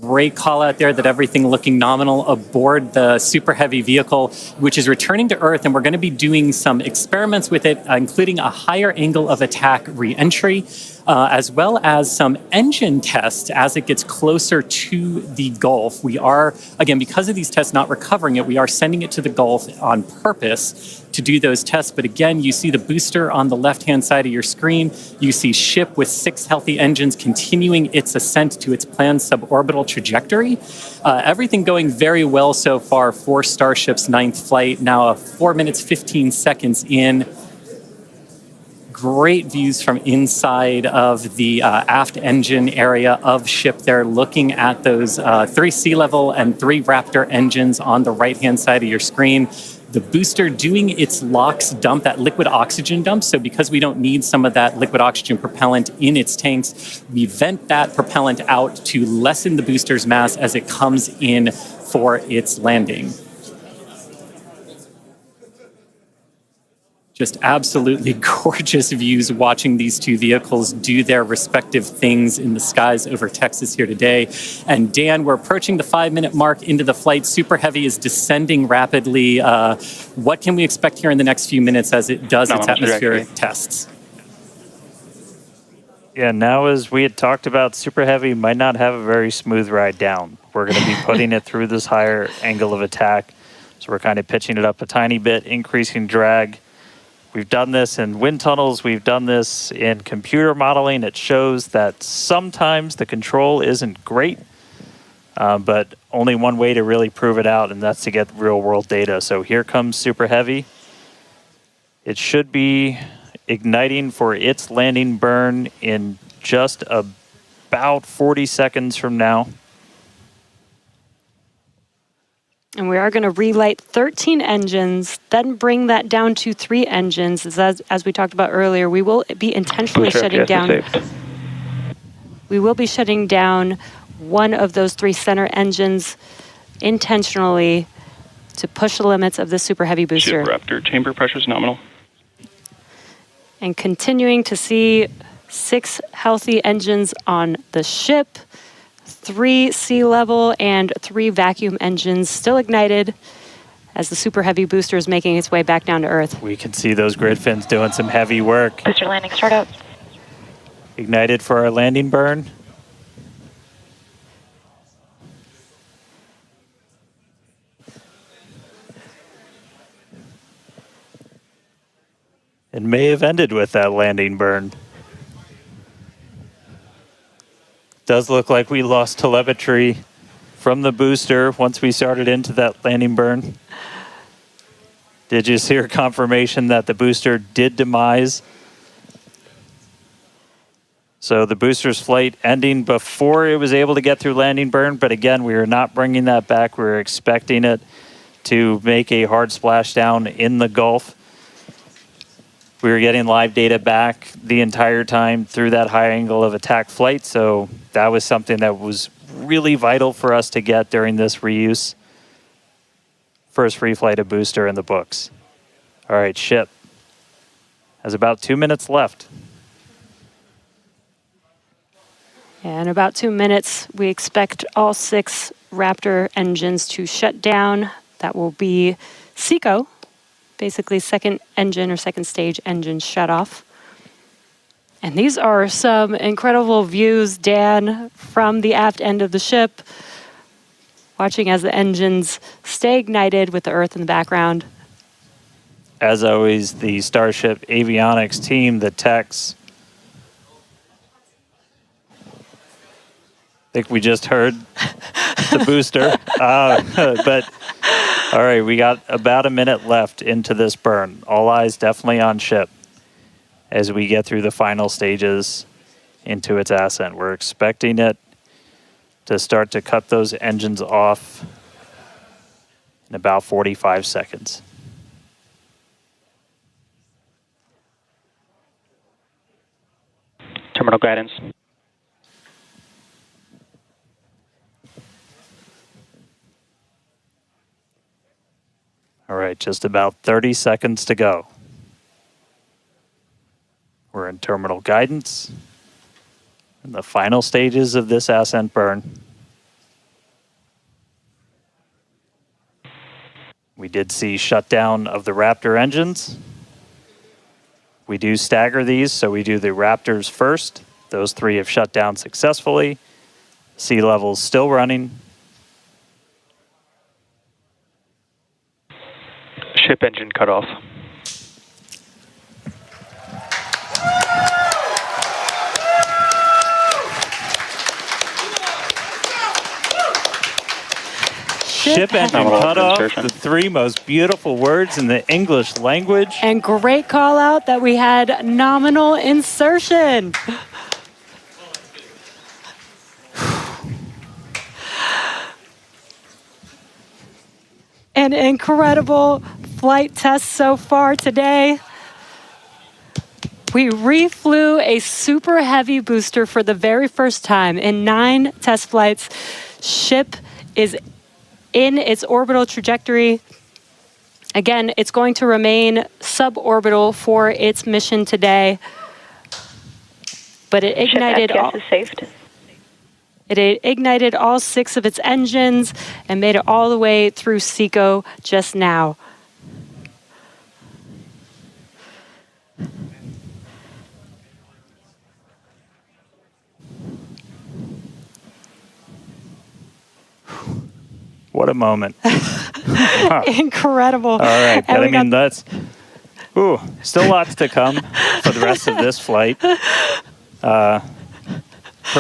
Great call out there that everything looking nominal aboard the super heavy vehicle, which is returning to Earth, and we're going to be doing some experiments with it, including a higher angle of attack re-entry, as well as some engine tests as it gets closer to the Gulf. We are, again, because of these tests not recovering it, we are sending it to the Gulf on purpose to do those tests. But again, you see the booster on the left-hand side of your screen. You see ship with 6 healthy engines continuing its ascent to its planned suborbital trajectory. Everything going very well so far for Starship's 9th flight. Now 4 minutes, 15 seconds in. Great views from inside of the aft engine area of ship there, looking at those 3 sea level and 3 Raptor engines on the right-hand side of your screen. The booster doing its LOX dump, that liquid oxygen dump. So because we don't need some of that liquid oxygen propellant in its tanks, we vent that propellant out to lessen the booster's mass as it comes in for its landing. Just absolutely gorgeous views watching these 2 vehicles do their respective things in the skies over Texas here today. And Dan, we're approaching the 5-minute mark into the flight. Super Heavy is descending rapidly. What can we expect here in the next few minutes as it does its atmospheric tests? Yeah, now as we had talked about, Super Heavy might not have a very smooth ride down. We're going to be putting it through this higher angle of attack. So we're kind of pitching it up a tiny bit, increasing drag. We've done this in wind tunnels. We've done this in computer modeling. It shows that sometimes the control isn't great, but only one way to really prove it out, and that's to get real-world data. So here comes Super Heavy. It should be igniting for its landing burn in just about 40 seconds from now. And we are going to relight 13 engines, then bring that down to 3 engines. As we talked about earlier, we will be intentionally shutting down. We will be shutting down one of those 3 center engines intentionally to push the limits of the Super Heavy booster. Ship Raptor, chamber pressure is nominal. And continuing to see 6 healthy engines on the ship. 3 sea level and 3 vacuum engines still ignited as the Super Heavy booster is making its way back down to Earth. We can see those grid fins doing some heavy work. Booster landing startup. Ignited for our landing burn. It may have ended with that landing burn. Does look like we lost telemetry from the booster once we started into that landing burn. Did you hear confirmation that the booster did demise? So the booster's flight ending before it was able to get through landing burn, but again, we are not bringing that back. We were expecting it to make a hard splashdown in the Gulf. We were getting live data back the entire time through that high angle of attack flight, so that was something that was really vital for us to get during this reuse. First free flight of booster in the books. All right, ship has about 2 minutes left. Yeah, in about 2 minutes, we expect all 6 Raptor engines to shut down. That will be SECO. Basically second engine or second stage engine shut off. And these are some incredible views, Dan, from the aft end of the ship, watching as the engines stay ignited with the Earth in the background. As always, the Starship avionics team, the techs. I think we just heard the booster, but All right, we got about a minute left into this burn. All eyes definitely on ship as we get through the final stages into its ascent. We're expecting it to start to cut those engines off in about 45 seconds. Terminal guidance. All right, just about 30 seconds to go. We're in terminal guidance in the final stages of this ascent burn. We did see shutdown of the Raptor engines. We do stagger these, so we do the Raptors first. Those 3 have shut down successfully. Sea level's still running. Ship engine cut off. Ship engine cut off, the 3 most beautiful words in the English language. And great call out that we had nominal insertion. An incredible flight test so far today. We reflew a super heavy booster for the very first time in 9 test flights. Ship is in its orbital trajectory. Again, it's going to remain suborbital for its mission today. But it ignited It ignited all 6 of its engines and made it all the way through SECO just now. What a moment. Incredible. All right, but I mean, that's still lots to come for the rest of this flight. Per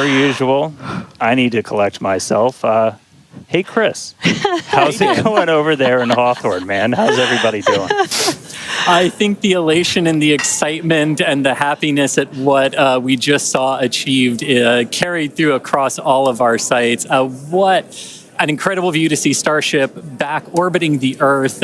usual, I need to collect myself. Hey, Chris, how's it going over there in Hawthorne, man? How's everybody doing? I think the elation and the excitement and the happiness at what we just saw achieved carried through across all of our sites. What an incredible view to see Starship back orbiting the Earth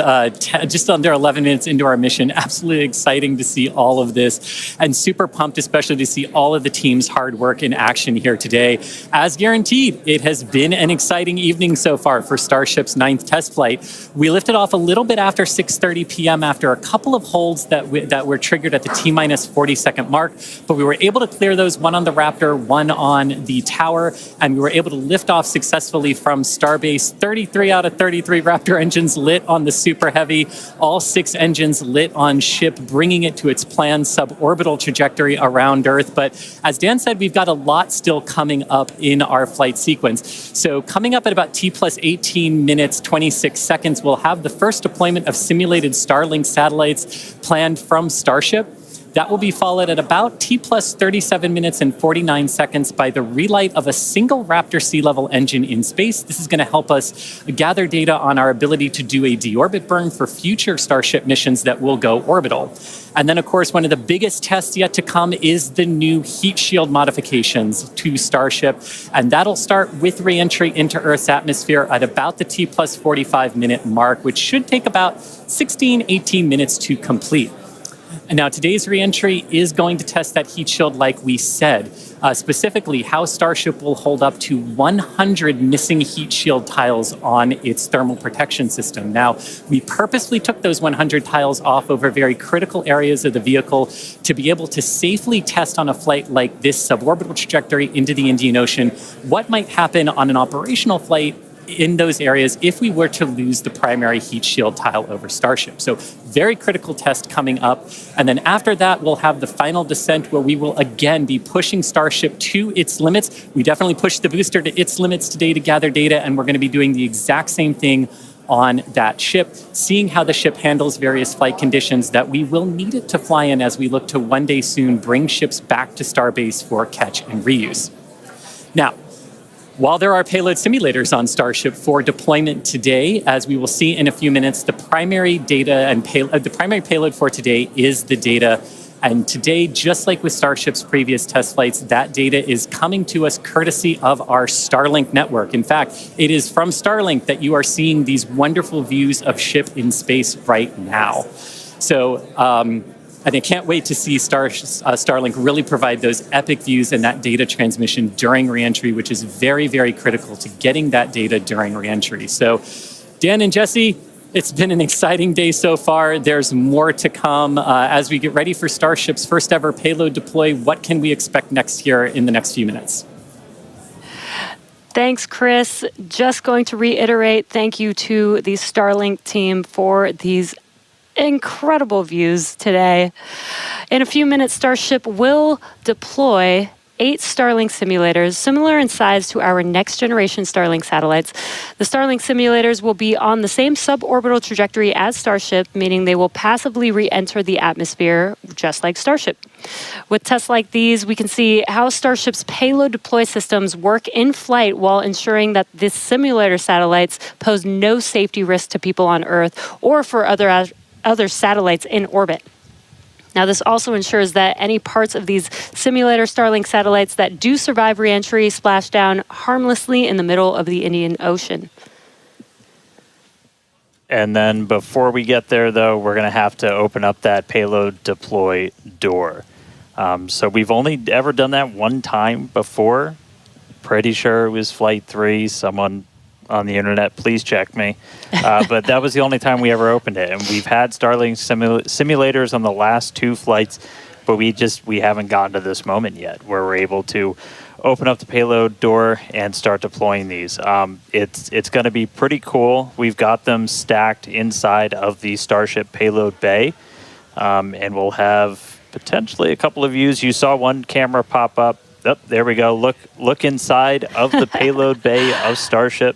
just under 11 minutes into our mission. Absolutely exciting to see all of this, and super pumped especially to see all of the team's hard work in action here today. As guaranteed, it has been an exciting evening so far for Starship's 9th test flight. We lifted off a little bit after 6:30 p.m. after a couple of holds that were triggered at the T-minus 40-second mark, but we were able to clear those, 1 on the Raptor, 1 on the tower, and we were able to lift off successfully from Starbase. 33 out of 33 Raptor engines lit on the Super Heavy, all 6 engines lit on ship, bringing it to its planned suborbital trajectory around Earth. But as Dan said, we've got a lot still coming up in our flight sequence. So coming up at about T plus 18 minutes, 26 seconds, we'll have the first deployment of simulated Starlink satellites planned from Starship. That will be followed at about T plus 37 minutes and 49 seconds by the relight of a single Raptor sea level engine in space. This is going to help us gather data on our ability to do a deorbit burn for future Starship missions that will go orbital. And then, of course, one of the biggest tests yet to come is the new heat shield modifications to Starship. And that'll start with re-entry into Earth's atmosphere at about the T plus 45 minute mark, which should take about 16, 18 minutes to complete. And now today's reentry is going to test that heat shield like we said, specifically how Starship will hold up to 100 missing heat shield tiles on its thermal protection system. Now, we purposely took those 100 tiles off over very critical areas of the vehicle to be able to safely test on a flight like this suborbital trajectory into the Indian Ocean what might happen on an operational flight in those areas if we were to lose the primary heat shield tile over Starship. So very critical test coming up. And then after that, we'll have the final descent where we will again be pushing Starship to its limits. We definitely pushed the booster to its limits today to gather data, and we're going to be doing the exact same thing on that ship, seeing how the ship handles various flight conditions that we will need it to fly in as we look to one day soon bring ships back to Starbase for catch and reuse. Now, While there are payload simulators on Starship for deployment today, as we will see in a few minutes, the primary data and the primary payload for today is the data. And today, just like with Starship's previous test flights, that data is coming to us courtesy of our Starlink network. In fact, it is from Starlink that you are seeing these wonderful views of ship in space right now. So, and I can't wait to see Starlink really provide those epic views and that data transmission during reentry, which is very, very critical to getting that data during reentry. So, Dan and Jesse, it's been an exciting day so far. There's more to come. As we get ready for Starship's first ever payload deploy, what can we expect next year in the next few minutes? Thanks, Chris. Just going to reiterate, thank you to the Starlink team for these incredible views today. In a few minutes, Starship will deploy 8 Starlink simulators, similar in size to our next generation Starlink satellites. The Starlink simulators will be on the same suborbital trajectory as Starship, meaning they will passively re-enter the atmosphere, just like Starship. With tests like these, we can see how Starship's payload deploy systems work in flight while ensuring that the simulator satellites pose no safety risk to people on Earth or for other satellites in orbit. Now, this also ensures that any parts of these simulator Starlink satellites that do survive reentry splash down harmlessly in the middle of the Indian Ocean. And then before we get there, though, we're going to have to open up that payload deploy door. So we've only ever done that one time before. Pretty sure it was Flight 3. Someone on the internet, please check me. But that was the only time we ever opened it. And we've had Starlink simulators on the last 2 flights, but we haven't gotten to this moment yet where we're able to open up the payload door and start deploying these. It's going to be pretty cool. We've got them stacked inside of the Starship payload bay, and we'll have potentially a couple of views. You saw one camera pop up. Oh, there we go. Look inside of the payload bay of Starship.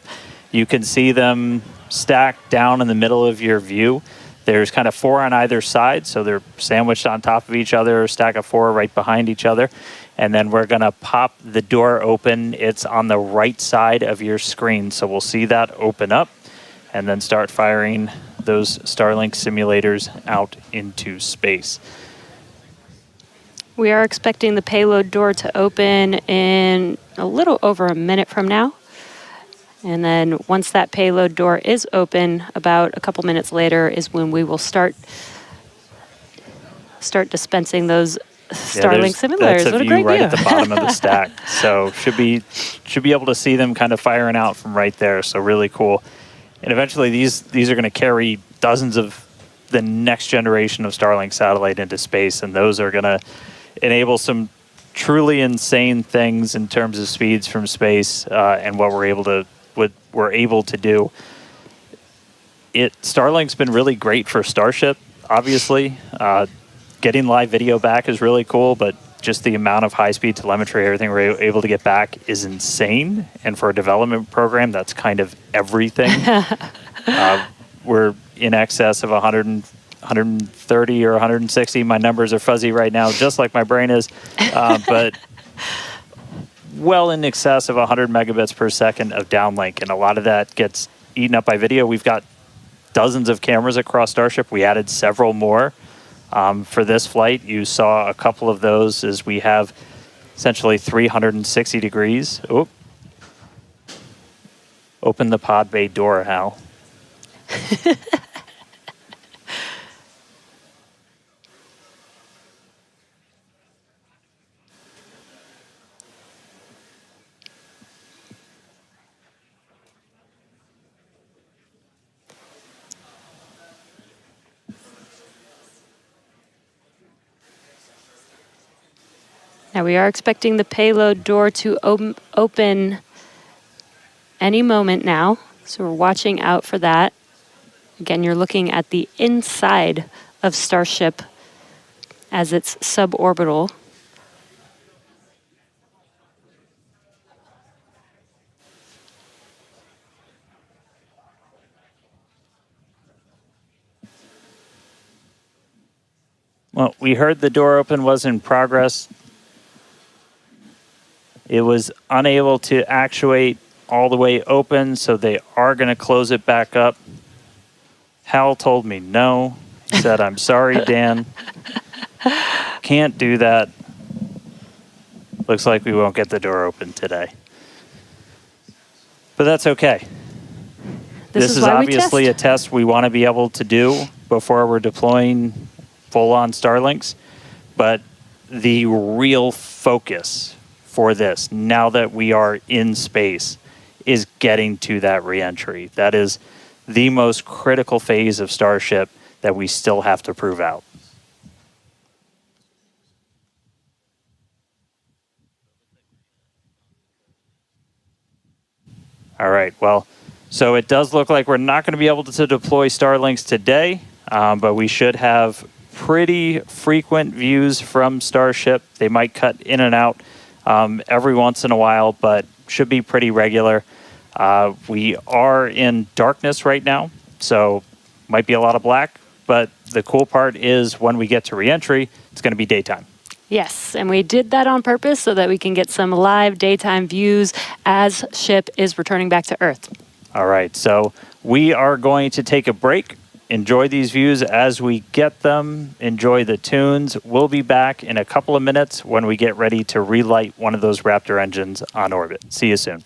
You can see them stacked down in the middle of your view. There's kind of 4 on either side, so they're sandwiched on top of each other, a stack of 4 right behind each other. And then we're going to pop the door open. It's on the right side of your screen, so we'll see that open up and then start firing those Starlink simulators out into space. We are expecting the payload door to open in a little over a minute from now. And then once that payload door is open, about a couple minutes later is when we will start dispensing those Starlink simulators. That's what a great right view. at the bottom of the stack. So should be able to see them kind of firing out from right there. So really cool. And eventually these are going to carry dozens of the next generation of Starlink satellite into space, and those are going to enable some truly insane things in terms of speeds from space and what we're able to do. Starlink's been really great for Starship, obviously. Getting live video back is really cool, but just the amount of high-speed telemetry, everything we're able to get back is insane. And for a development program, that's kind of everything. We're in excess of 130 or 160. My numbers are fuzzy right now, just like my brain is. But well in excess of 100 megabits per second of downlink. And a lot of that gets eaten up by video. We've got dozens of cameras across Starship. We added several more. For this flight, you saw a couple of those as we have essentially 360 degrees. Oh. Open the pod bay door, Hal. Now we are expecting the payload door to open any moment now, so we're watching out for that. Again, you're looking at the inside of Starship as it's suborbital. Well, we heard the door open was in progress. It was unable to actuate all the way open, so they are going to close it back up. Hal told me no. He said, I'm sorry, Dan. Can't do that. Looks like we won't get the door open today. But that's okay. This is obviously a test we want to be able to do before we're deploying full-on Starlinks. But the real focus for this, now that we are in space, is getting to that reentry. That is the most critical phase of Starship that we still have to prove out. All right, well, so it does look like we're not going to be able to deploy Starlinks today, but we should have pretty frequent views from Starship. They might cut in and out every once in a while, but should be pretty regular. We are in darkness right now, so might be a lot of black, but the cool part is when we get to reentry, it's going to be daytime. Yes, and we did that on purpose so that we can get some live daytime views as ship is returning back to Earth. All right, so we are going to take a break. Enjoy these views as we get them. Enjoy the tunes. We'll be back in a couple of minutes when we get ready to relight one of those Raptor engines on orbit. See you soon.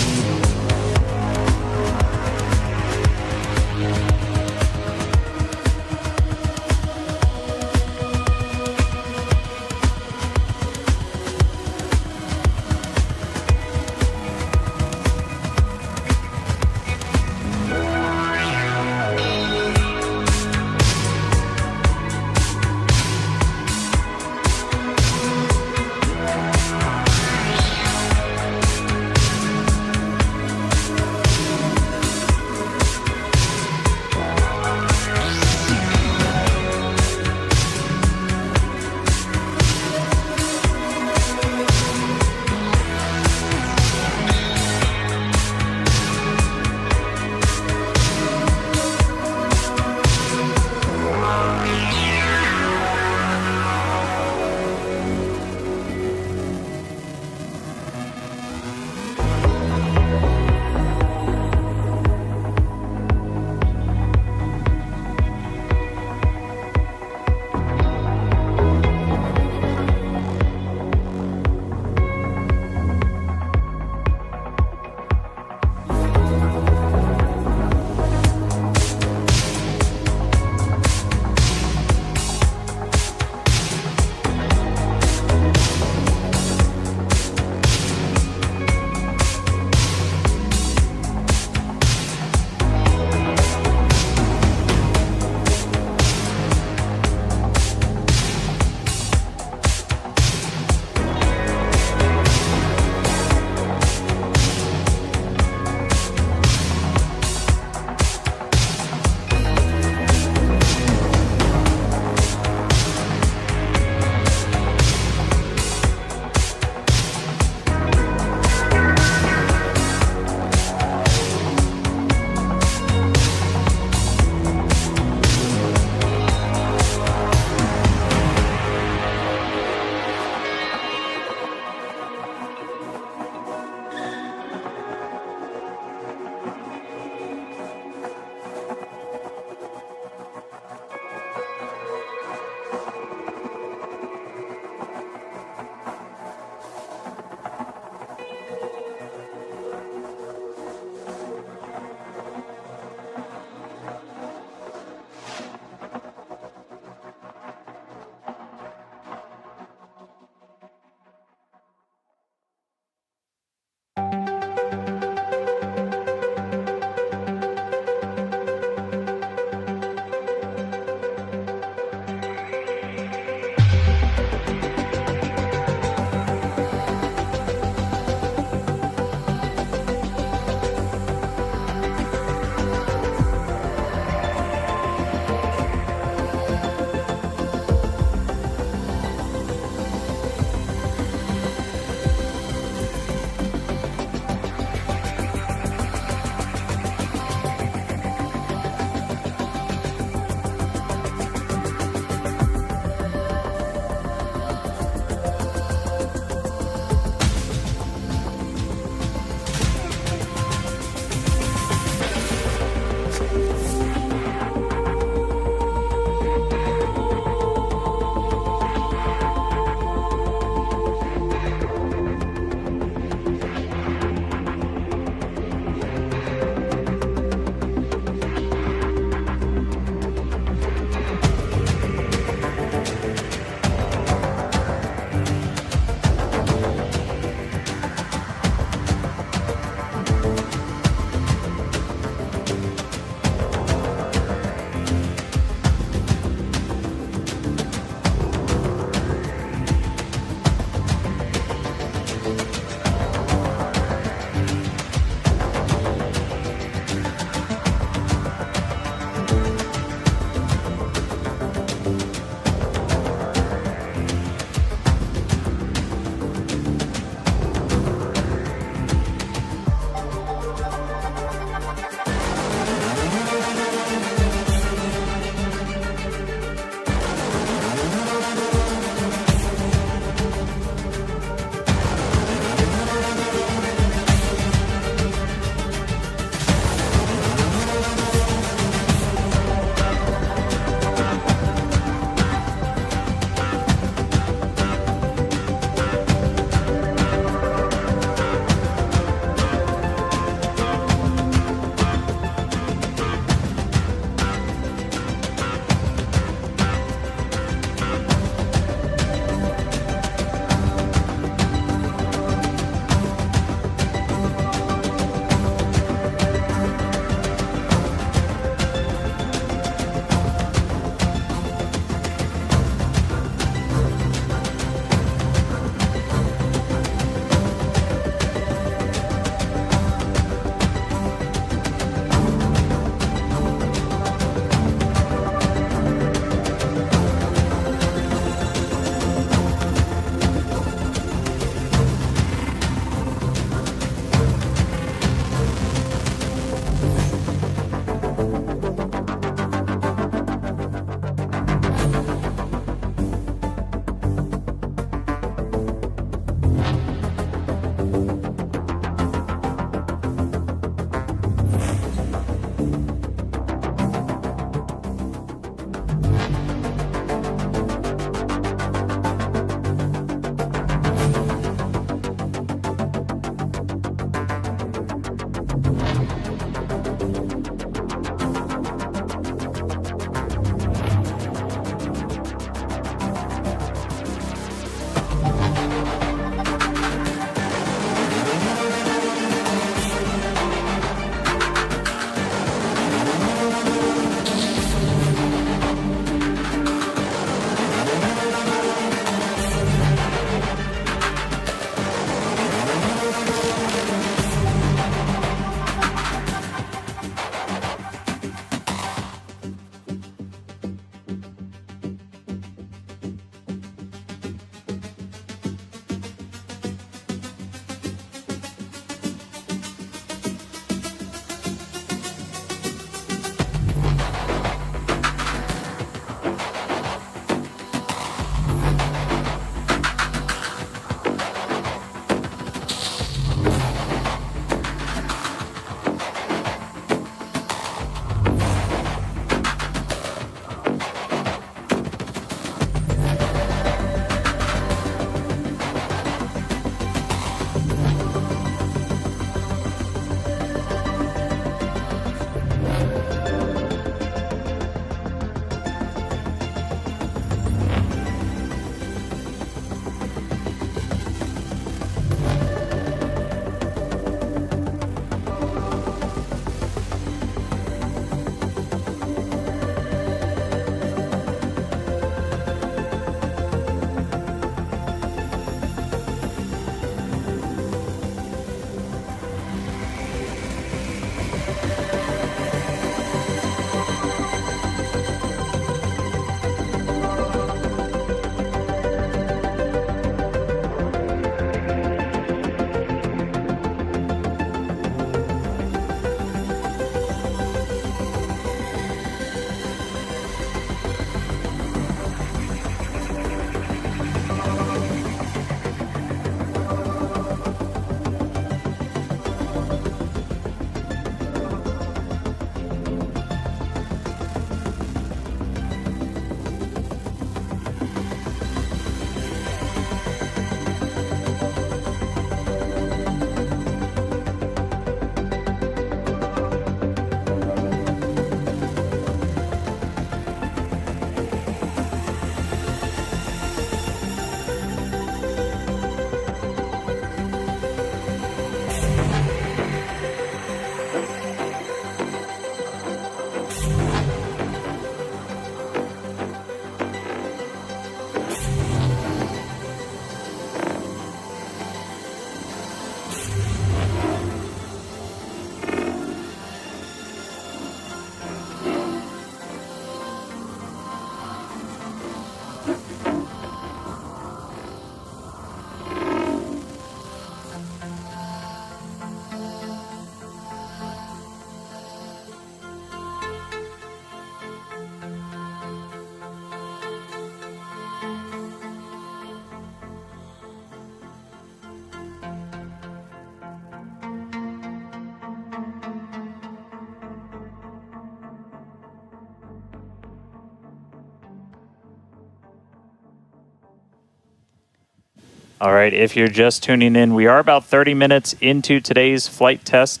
All right, if you're just tuning in, we are about 30 minutes into today's flight test,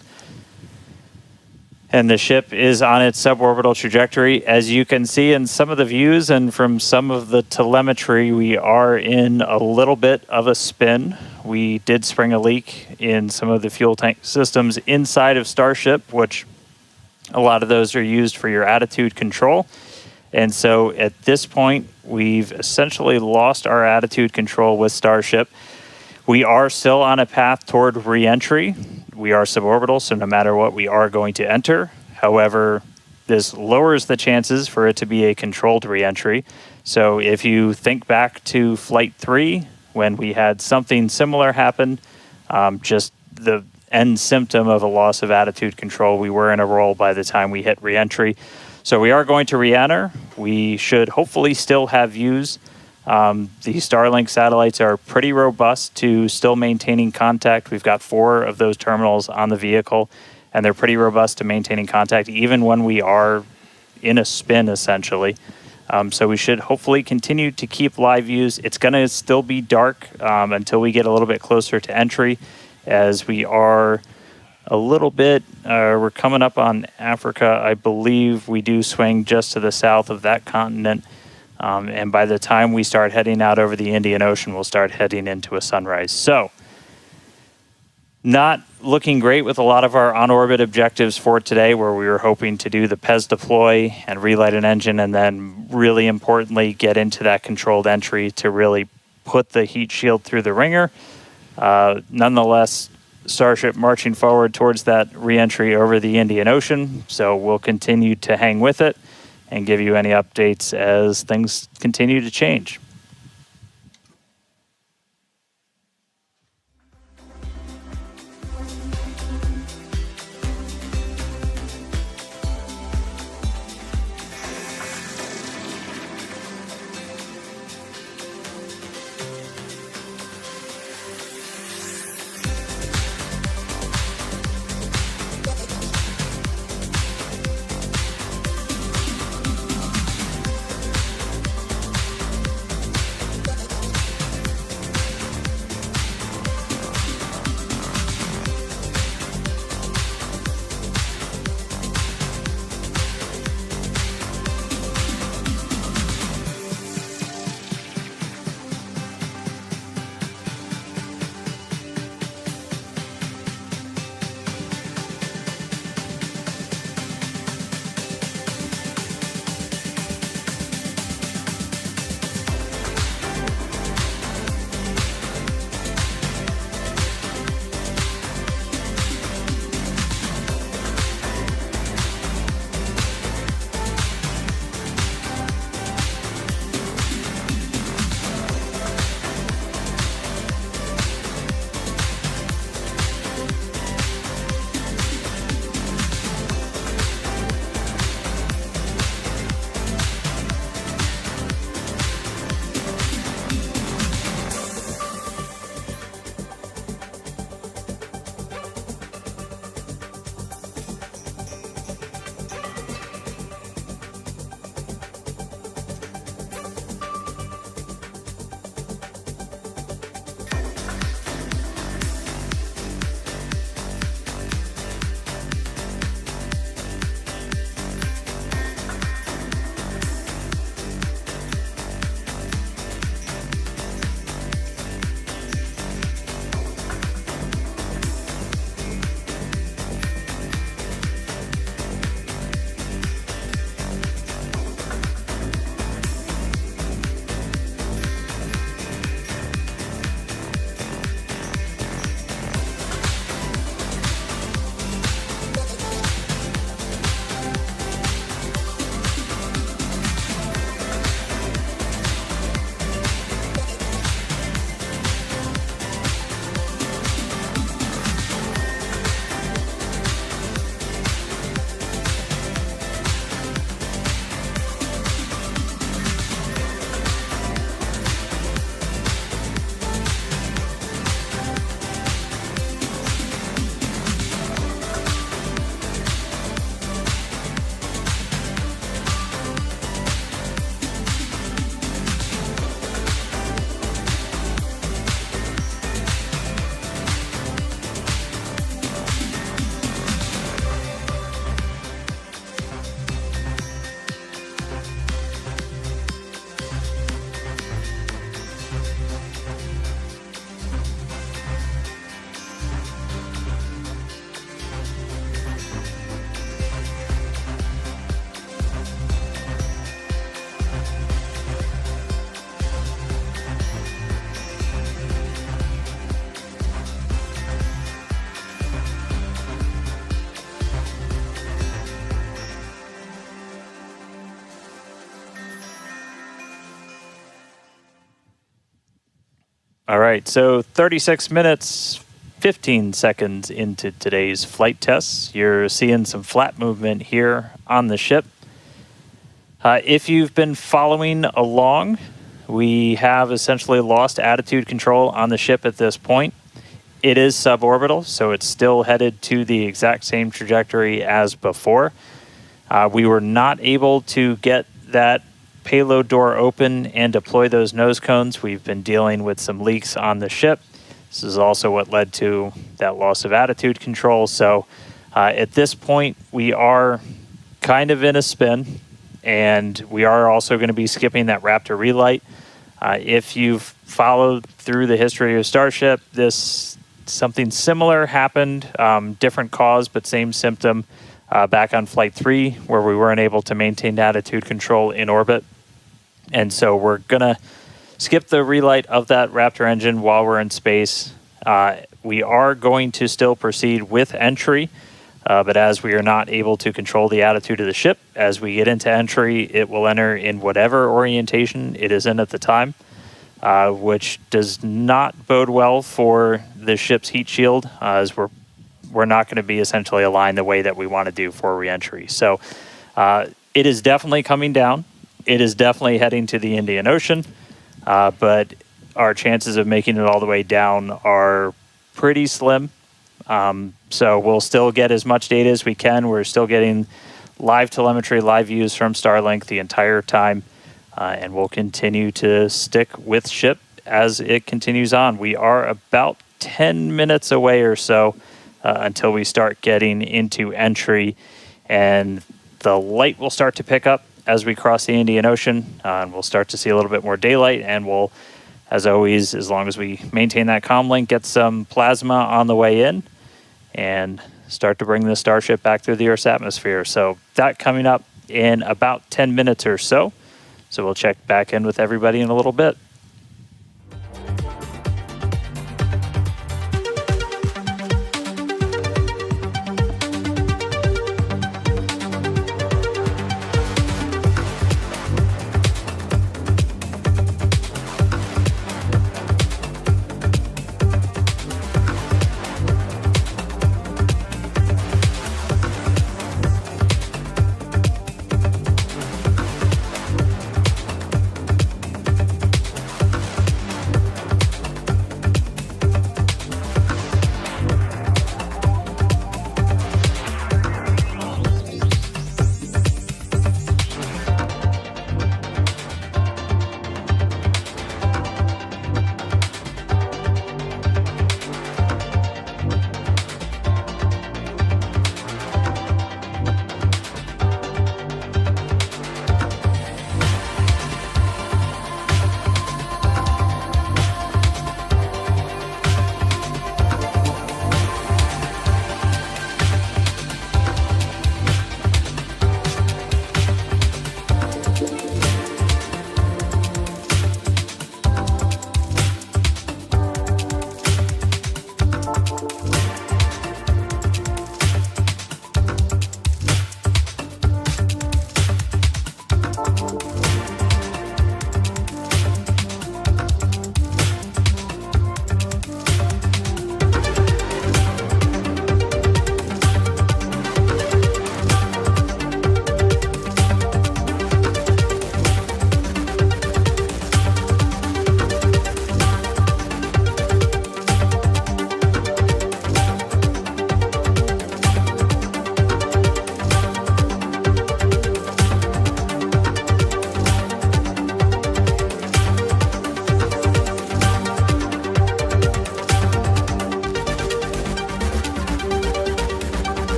and the ship is on its suborbital trajectory. As you can see in some of the views and from some of the telemetry, we are in a little bit of a spin. We did spring a leak in some of the fuel tank systems inside of Starship, which a lot of those are used for your attitude control. And so at this point, we've essentially lost our attitude control with Starship. We are still on a path toward re-entry. We are suborbital, so no matter what, we are going to enter. However, this lowers the chances for it to be a controlled re-entry. So if you think back to Flight 3, when we had something similar happen, just the end symptom of a loss of attitude control, we were in a roll by the time we hit re-entry. So we are going to re-enter. We should hopefully still have views. The Starlink satellites are pretty robust to still maintaining contact. We've got 4 of those terminals on the vehicle, and they're pretty robust to maintaining contact even when we are in a spin, essentially. So we should hopefully continue to keep live views. It's going to still be dark until we get a little bit closer to entry, as we are a little bit, we're coming up on Africa. I believe we do swing just to the south of that continent. And by the time we start heading out over the Indian Ocean, we'll start heading into a sunrise. So, not looking great with a lot of our on-orbit objectives for today, where we were hoping to do the PES deploy and relight an engine, and then really importantly, get into that controlled entry to really put the heat shield through the ringer. Nonetheless, Starship marching forward towards that re-entry over the Indian Ocean. So we'll continue to hang with it and give you any updates as things continue to change. All right, so 36 minutes, 15 seconds into today's flight tests. You're seeing some flat movement here on the ship. If you've been following along, we have essentially lost attitude control on the ship at this point. It is suborbital, so it's still headed to the exact same trajectory as before. We were not able to get that payload door open and deploy those nose cones. We've been dealing with some leaks on the ship. This is also what led to that loss of attitude control. So at this point, we are kind of in a spin, and we are also going to be skipping that Raptor relight. If you've followed through the history of Starship, something similar happened, different cause, but same symptom back on Flight 3, where we weren't able to maintain attitude control in orbit. And so we're going to skip the relight of that Raptor engine while we're in space. We are going to still proceed with entry, but as we are not able to control the attitude of the ship, as we get into entry, it will enter in whatever orientation it is in at the time, which does not bode well for the ship's heat shield, as we're not going to be essentially aligned the way that we want to do for re-entry. So it is definitely coming down. It is definitely heading to the Indian Ocean, but our chances of making it all the way down are pretty slim. So we'll still get as much data as we can. We're still getting live telemetry, live views from Starlink the entire time, and we'll continue to stick with ship as it continues on. We are about 10 minutes away or so until we start getting into entry, and the light will start to pick up as we cross the Indian Ocean, and we'll start to see a little bit more daylight, and we'll, as always, as long as we maintain that comm link, get some plasma on the way in and start to bring the Starship back through the Earth's atmosphere. So that coming up in about 10 minutes or so. So we'll check back in with everybody in a little bit.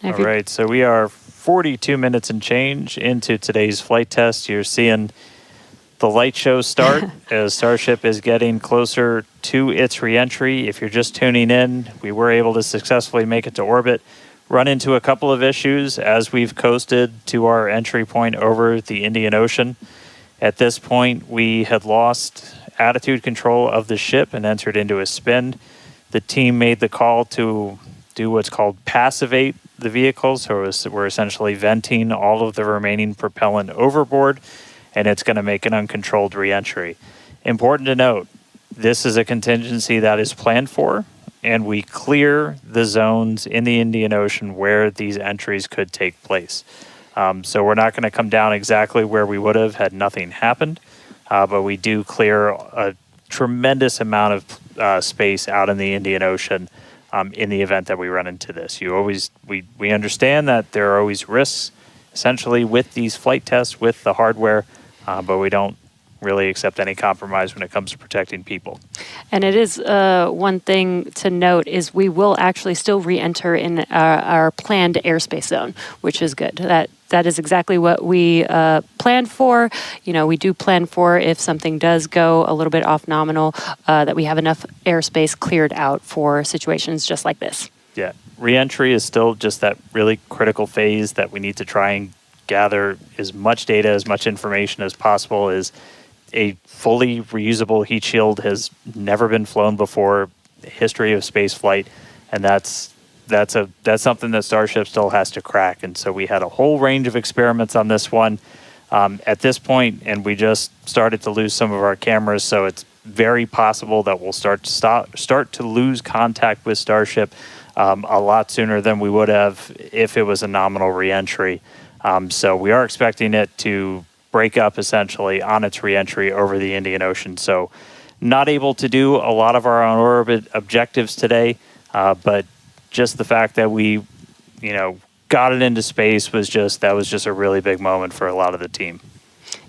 If All you- right, so we are 42 minutes and change into today's flight test. You're seeing the light show start as Starship is getting closer to its reentry. If you're just tuning in, we were able to successfully make it to orbit. Run into a couple of issues as we've coasted to our entry point over the Indian Ocean. At this point, we had lost attitude control of the ship and entered into a spin. The team made the call to do what's called passivate the vehicle, so we're essentially venting all of the remaining propellant overboard, and it's going to make an uncontrolled reentry. Important to note, this is a contingency that is planned for, and we clear the zones in the Indian Ocean where these entries could take place. So we're not going to come down exactly where we would have had nothing happened, but we do clear a tremendous amount of space out in the Indian Ocean in the event that we run into this. We understand that there are always risks, essentially, with these flight tests, with the hardware, but we don't really accept any compromise when it comes to protecting people. And it is one thing to note is we will actually still re-enter in our planned airspace zone, which is good. That is exactly what we planned for. You know, we do plan for if something does go a little bit off nominal, that we have enough airspace cleared out for situations just like this. Yeah, re-entry is still just that really critical phase that we need to try and gather as much data, as much information as possible. Is a fully reusable heat shield has never been flown before, the history of space flight, and that's something that Starship still has to crack. And so we had a whole range of experiments on this one at this point, and we just started to lose some of our cameras, so it's very possible that we'll start to lose contact with Starship a lot sooner than we would have if it was a nominal reentry. So we are expecting it to break up essentially on its reentry over the Indian Ocean. So not able to do a lot of our on-orbit objectives today, but just the fact that we, got it into space was just a really big moment for a lot of the team.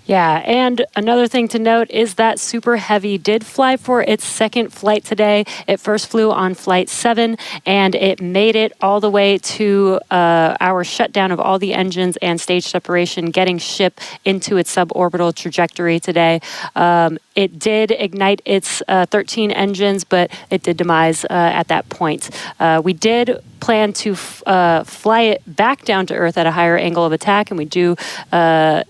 Yeah, and another thing to note is that Super Heavy did fly for its second flight today. It first flew on Flight 7, and it made it all the way to our shutdown of all the engines and stage separation, getting ship into its suborbital trajectory today. It did ignite its 13 engines, but it did demise at that point. We did plan to fly it back down to Earth at a higher angle of attack, and we do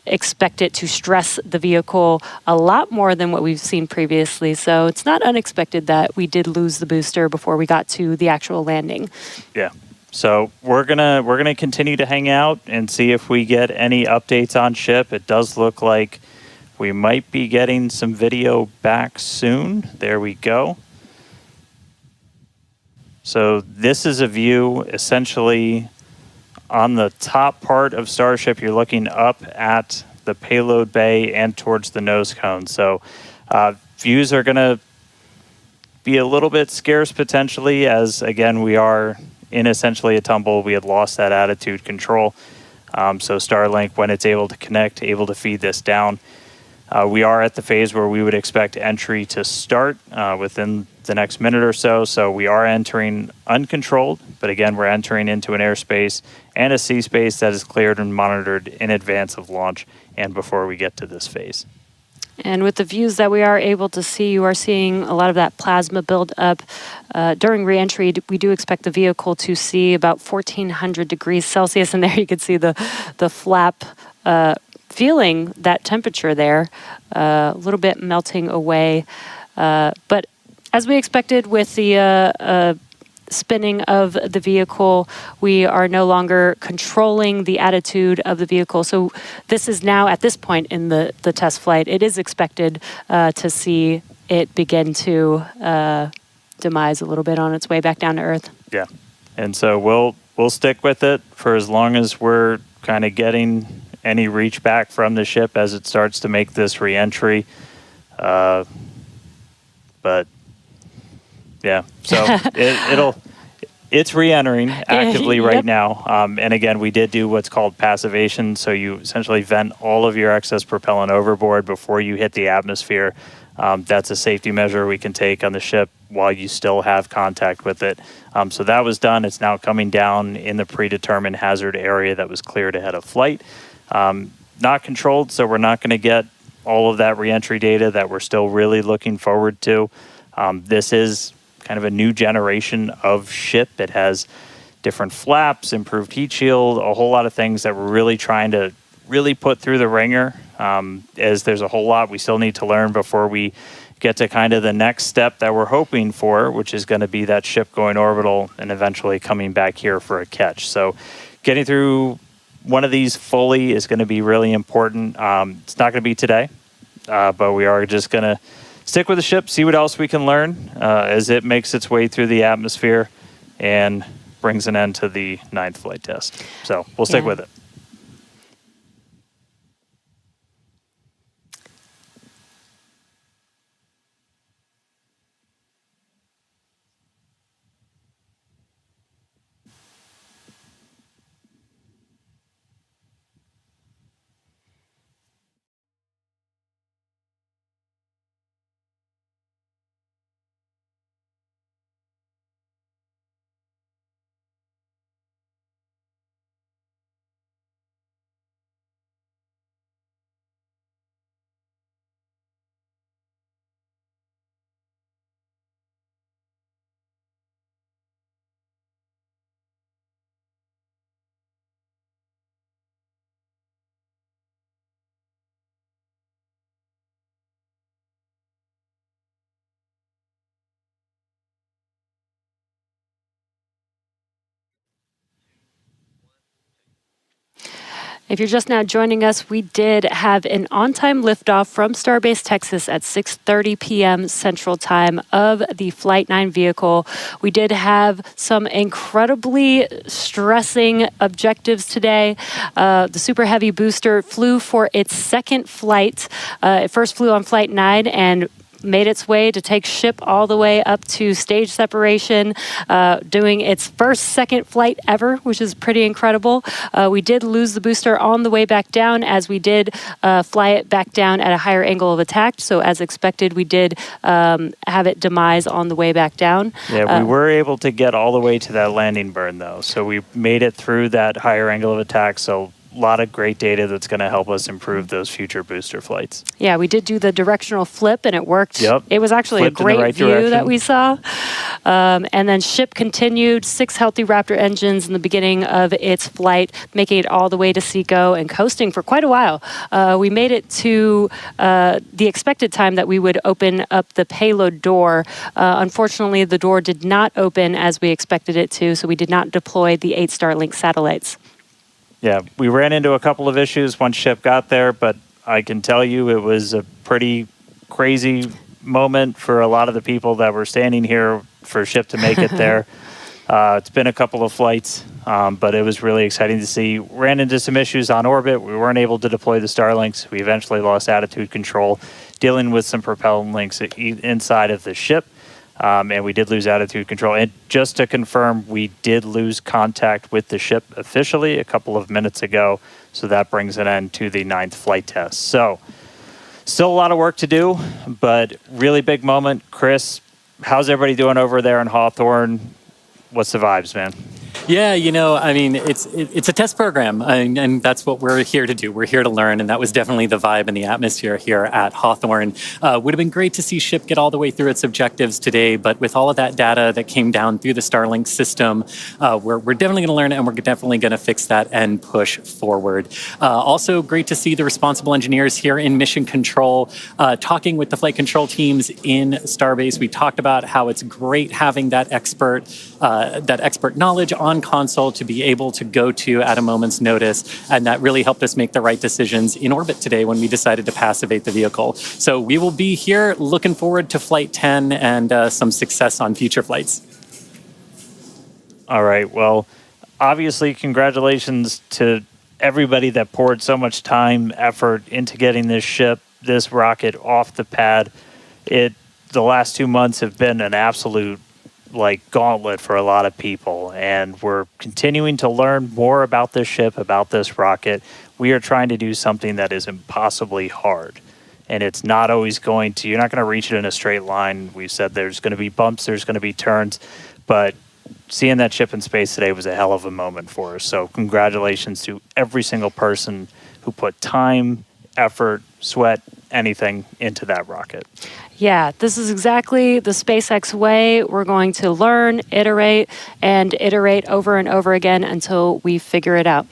expect it to stress the vehicle a lot more than what we've seen previously. So it's not unexpected that we did lose the booster before we got to the actual landing. Yeah. So we're gonna continue to hang out and see if we get any updates on ship. It does look like we might be getting some video back soon. There we go. So this is a view essentially on the top part of Starship. You're looking up at the payload bay and towards the nose cone. So views are going to be a little bit scarce potentially, as again, we are in essentially a tumble. We had lost that attitude control. So Starlink, when it's able to connect, able to feed this down. We are at the phase where we would expect entry to start within the next minute or so. So we are entering uncontrolled, but again, we're entering into an airspace and a sea space that is cleared and monitored in advance of launch and before we get to this phase. And with the views that we are able to see, you are seeing a lot of that plasma build up. During reentry, we do expect the vehicle to see about 1400 degrees Celsius, and there you can see the flap feeling that temperature there, a little bit melting away. But as we expected with the spinning of the vehicle, we are no longer controlling the attitude of the vehicle. So this is now, at this point in the test flight, it is expected to see it begin to demise a little bit on its way back down to Earth. Yeah. And so we'll stick with it for as long as we're kind of getting any reach back from the ship as it starts to make this reentry. But yeah, so it's re-entering actively right now. And again, we did do what's called passivation. So you essentially vent all of your excess propellant overboard before you hit the atmosphere. That's a safety measure we can take on the ship while you still have contact with it. So that was done. It's now coming down in the predetermined hazard area that was cleared ahead of flight. Not controlled, so we're not going to get all of that reentry data that we're still really looking forward to. This is kind of a new generation of ship. It has different flaps, improved heat shield, a whole lot of things that we're really trying to really put through the ringer, as there's a whole lot we still need to learn before we get to kind of the next step that we're hoping for, which is going to be that ship going orbital and eventually coming back here for a catch. So getting through one of these fully is going to be really important. It's not going to be today, but we are just going to stick with the ship, see what else we can learn as it makes its way through the atmosphere and brings an end to the 9th flight test. So we'll stick with it. If you're just now joining us, we did have an on-time liftoff from Starbase, Texas at 6:30 p.m. Central Time of the Flight 9 vehicle. We did have some incredibly stressing objectives today. The Super Heavy booster flew for its second flight. It first flew on Flight 9 and made its way to take ship all the way up to stage separation, doing its second flight ever, which is pretty incredible. We did lose the booster on the way back down, as we did fly it back down at a higher angle of attack. So as expected, we did have it demise on the way back down. Yeah, we were able to get all the way to that landing burn, though. So we made it through that higher angle of attack. So a lot of great data that's going to help us improve those future booster flights. Yeah, we did do the directional flip, and it worked. Yep. It was actually Flipped a great right view direction that we saw. And then ship continued 6 healthy Raptor engines in the beginning of its flight, making it all the way to SECO and coasting for quite a while. We made it to the expected time that we would open up the payload door. Unfortunately, the door did not open as we expected it to, so we did not deploy the 8 Starlink satellites. Yeah, we ran into a couple of issues once ship got there, but I can tell you it was a pretty crazy moment for a lot of the people that were standing here for ship to make it there. It's been a couple of flights, but it was really exciting to see. Ran into some issues on orbit. We weren't able to deploy the Starlinks. We eventually lost attitude control, dealing with some propellant links inside of the ship. And we did lose attitude control. And just to confirm, we did lose contact with the ship officially a couple of minutes ago. So that brings an end to the 9th flight test. So still a lot of work to do, but really big moment. Chris, how's everybody doing over there in Hawthorne? What's the vibes, man? Yeah, I mean, it's a test program, and that's what we're here to do. We're here to learn, and that was definitely the vibe and the atmosphere here at Hawthorne. Would have been great to see ship get all the way through its objectives today, but with all of that data that came down through the Starlink system, we're definitely going to learn it, and we're definitely going to fix that and push forward. Also, great to see the responsible engineers here in mission control, talking with the flight control teams in Starbase. We talked about how it's great having that expert knowledge on console to be able to go to at a moment's notice, and that really helped us make the right decisions in orbit today when we decided to passivate the vehicle. So we will be here looking forward to Flight 10 and some success on future flights. All right, well, obviously congratulations to everybody that poured so much time, effort into getting this rocket off the pad. The last 2 months have been an absolute gauntlet for a lot of people, and we're continuing to learn more about this ship, about this rocket. We are trying to do something that is impossibly hard, and it's not always you're not going to reach it in a straight line. We said there's going to be bumps, there's going to be turns, but seeing that ship in space today was a hell of a moment for us. So congratulations to every single person who put time, effort, sweat, anything into that rocket. Yeah, this is exactly the SpaceX way. We're going to learn, iterate, and iterate over and over again until we figure it out.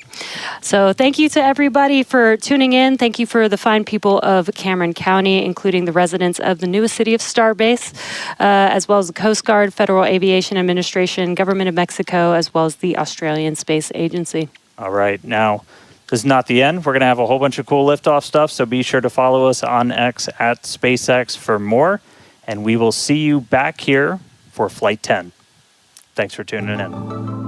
So thank you to everybody for tuning in. Thank you for the fine people of Cameron County, including the residents of the newest city of Starbase, as well as the Coast Guard, Federal Aviation Administration, Government of Mexico, as well as the Australian Space Agency. All right, now, this is not the end. We're going to have a whole bunch of cool liftoff stuff, so be sure to follow us on X at SpaceX for more, and we will see you back here for Flight 10. Thanks for tuning in.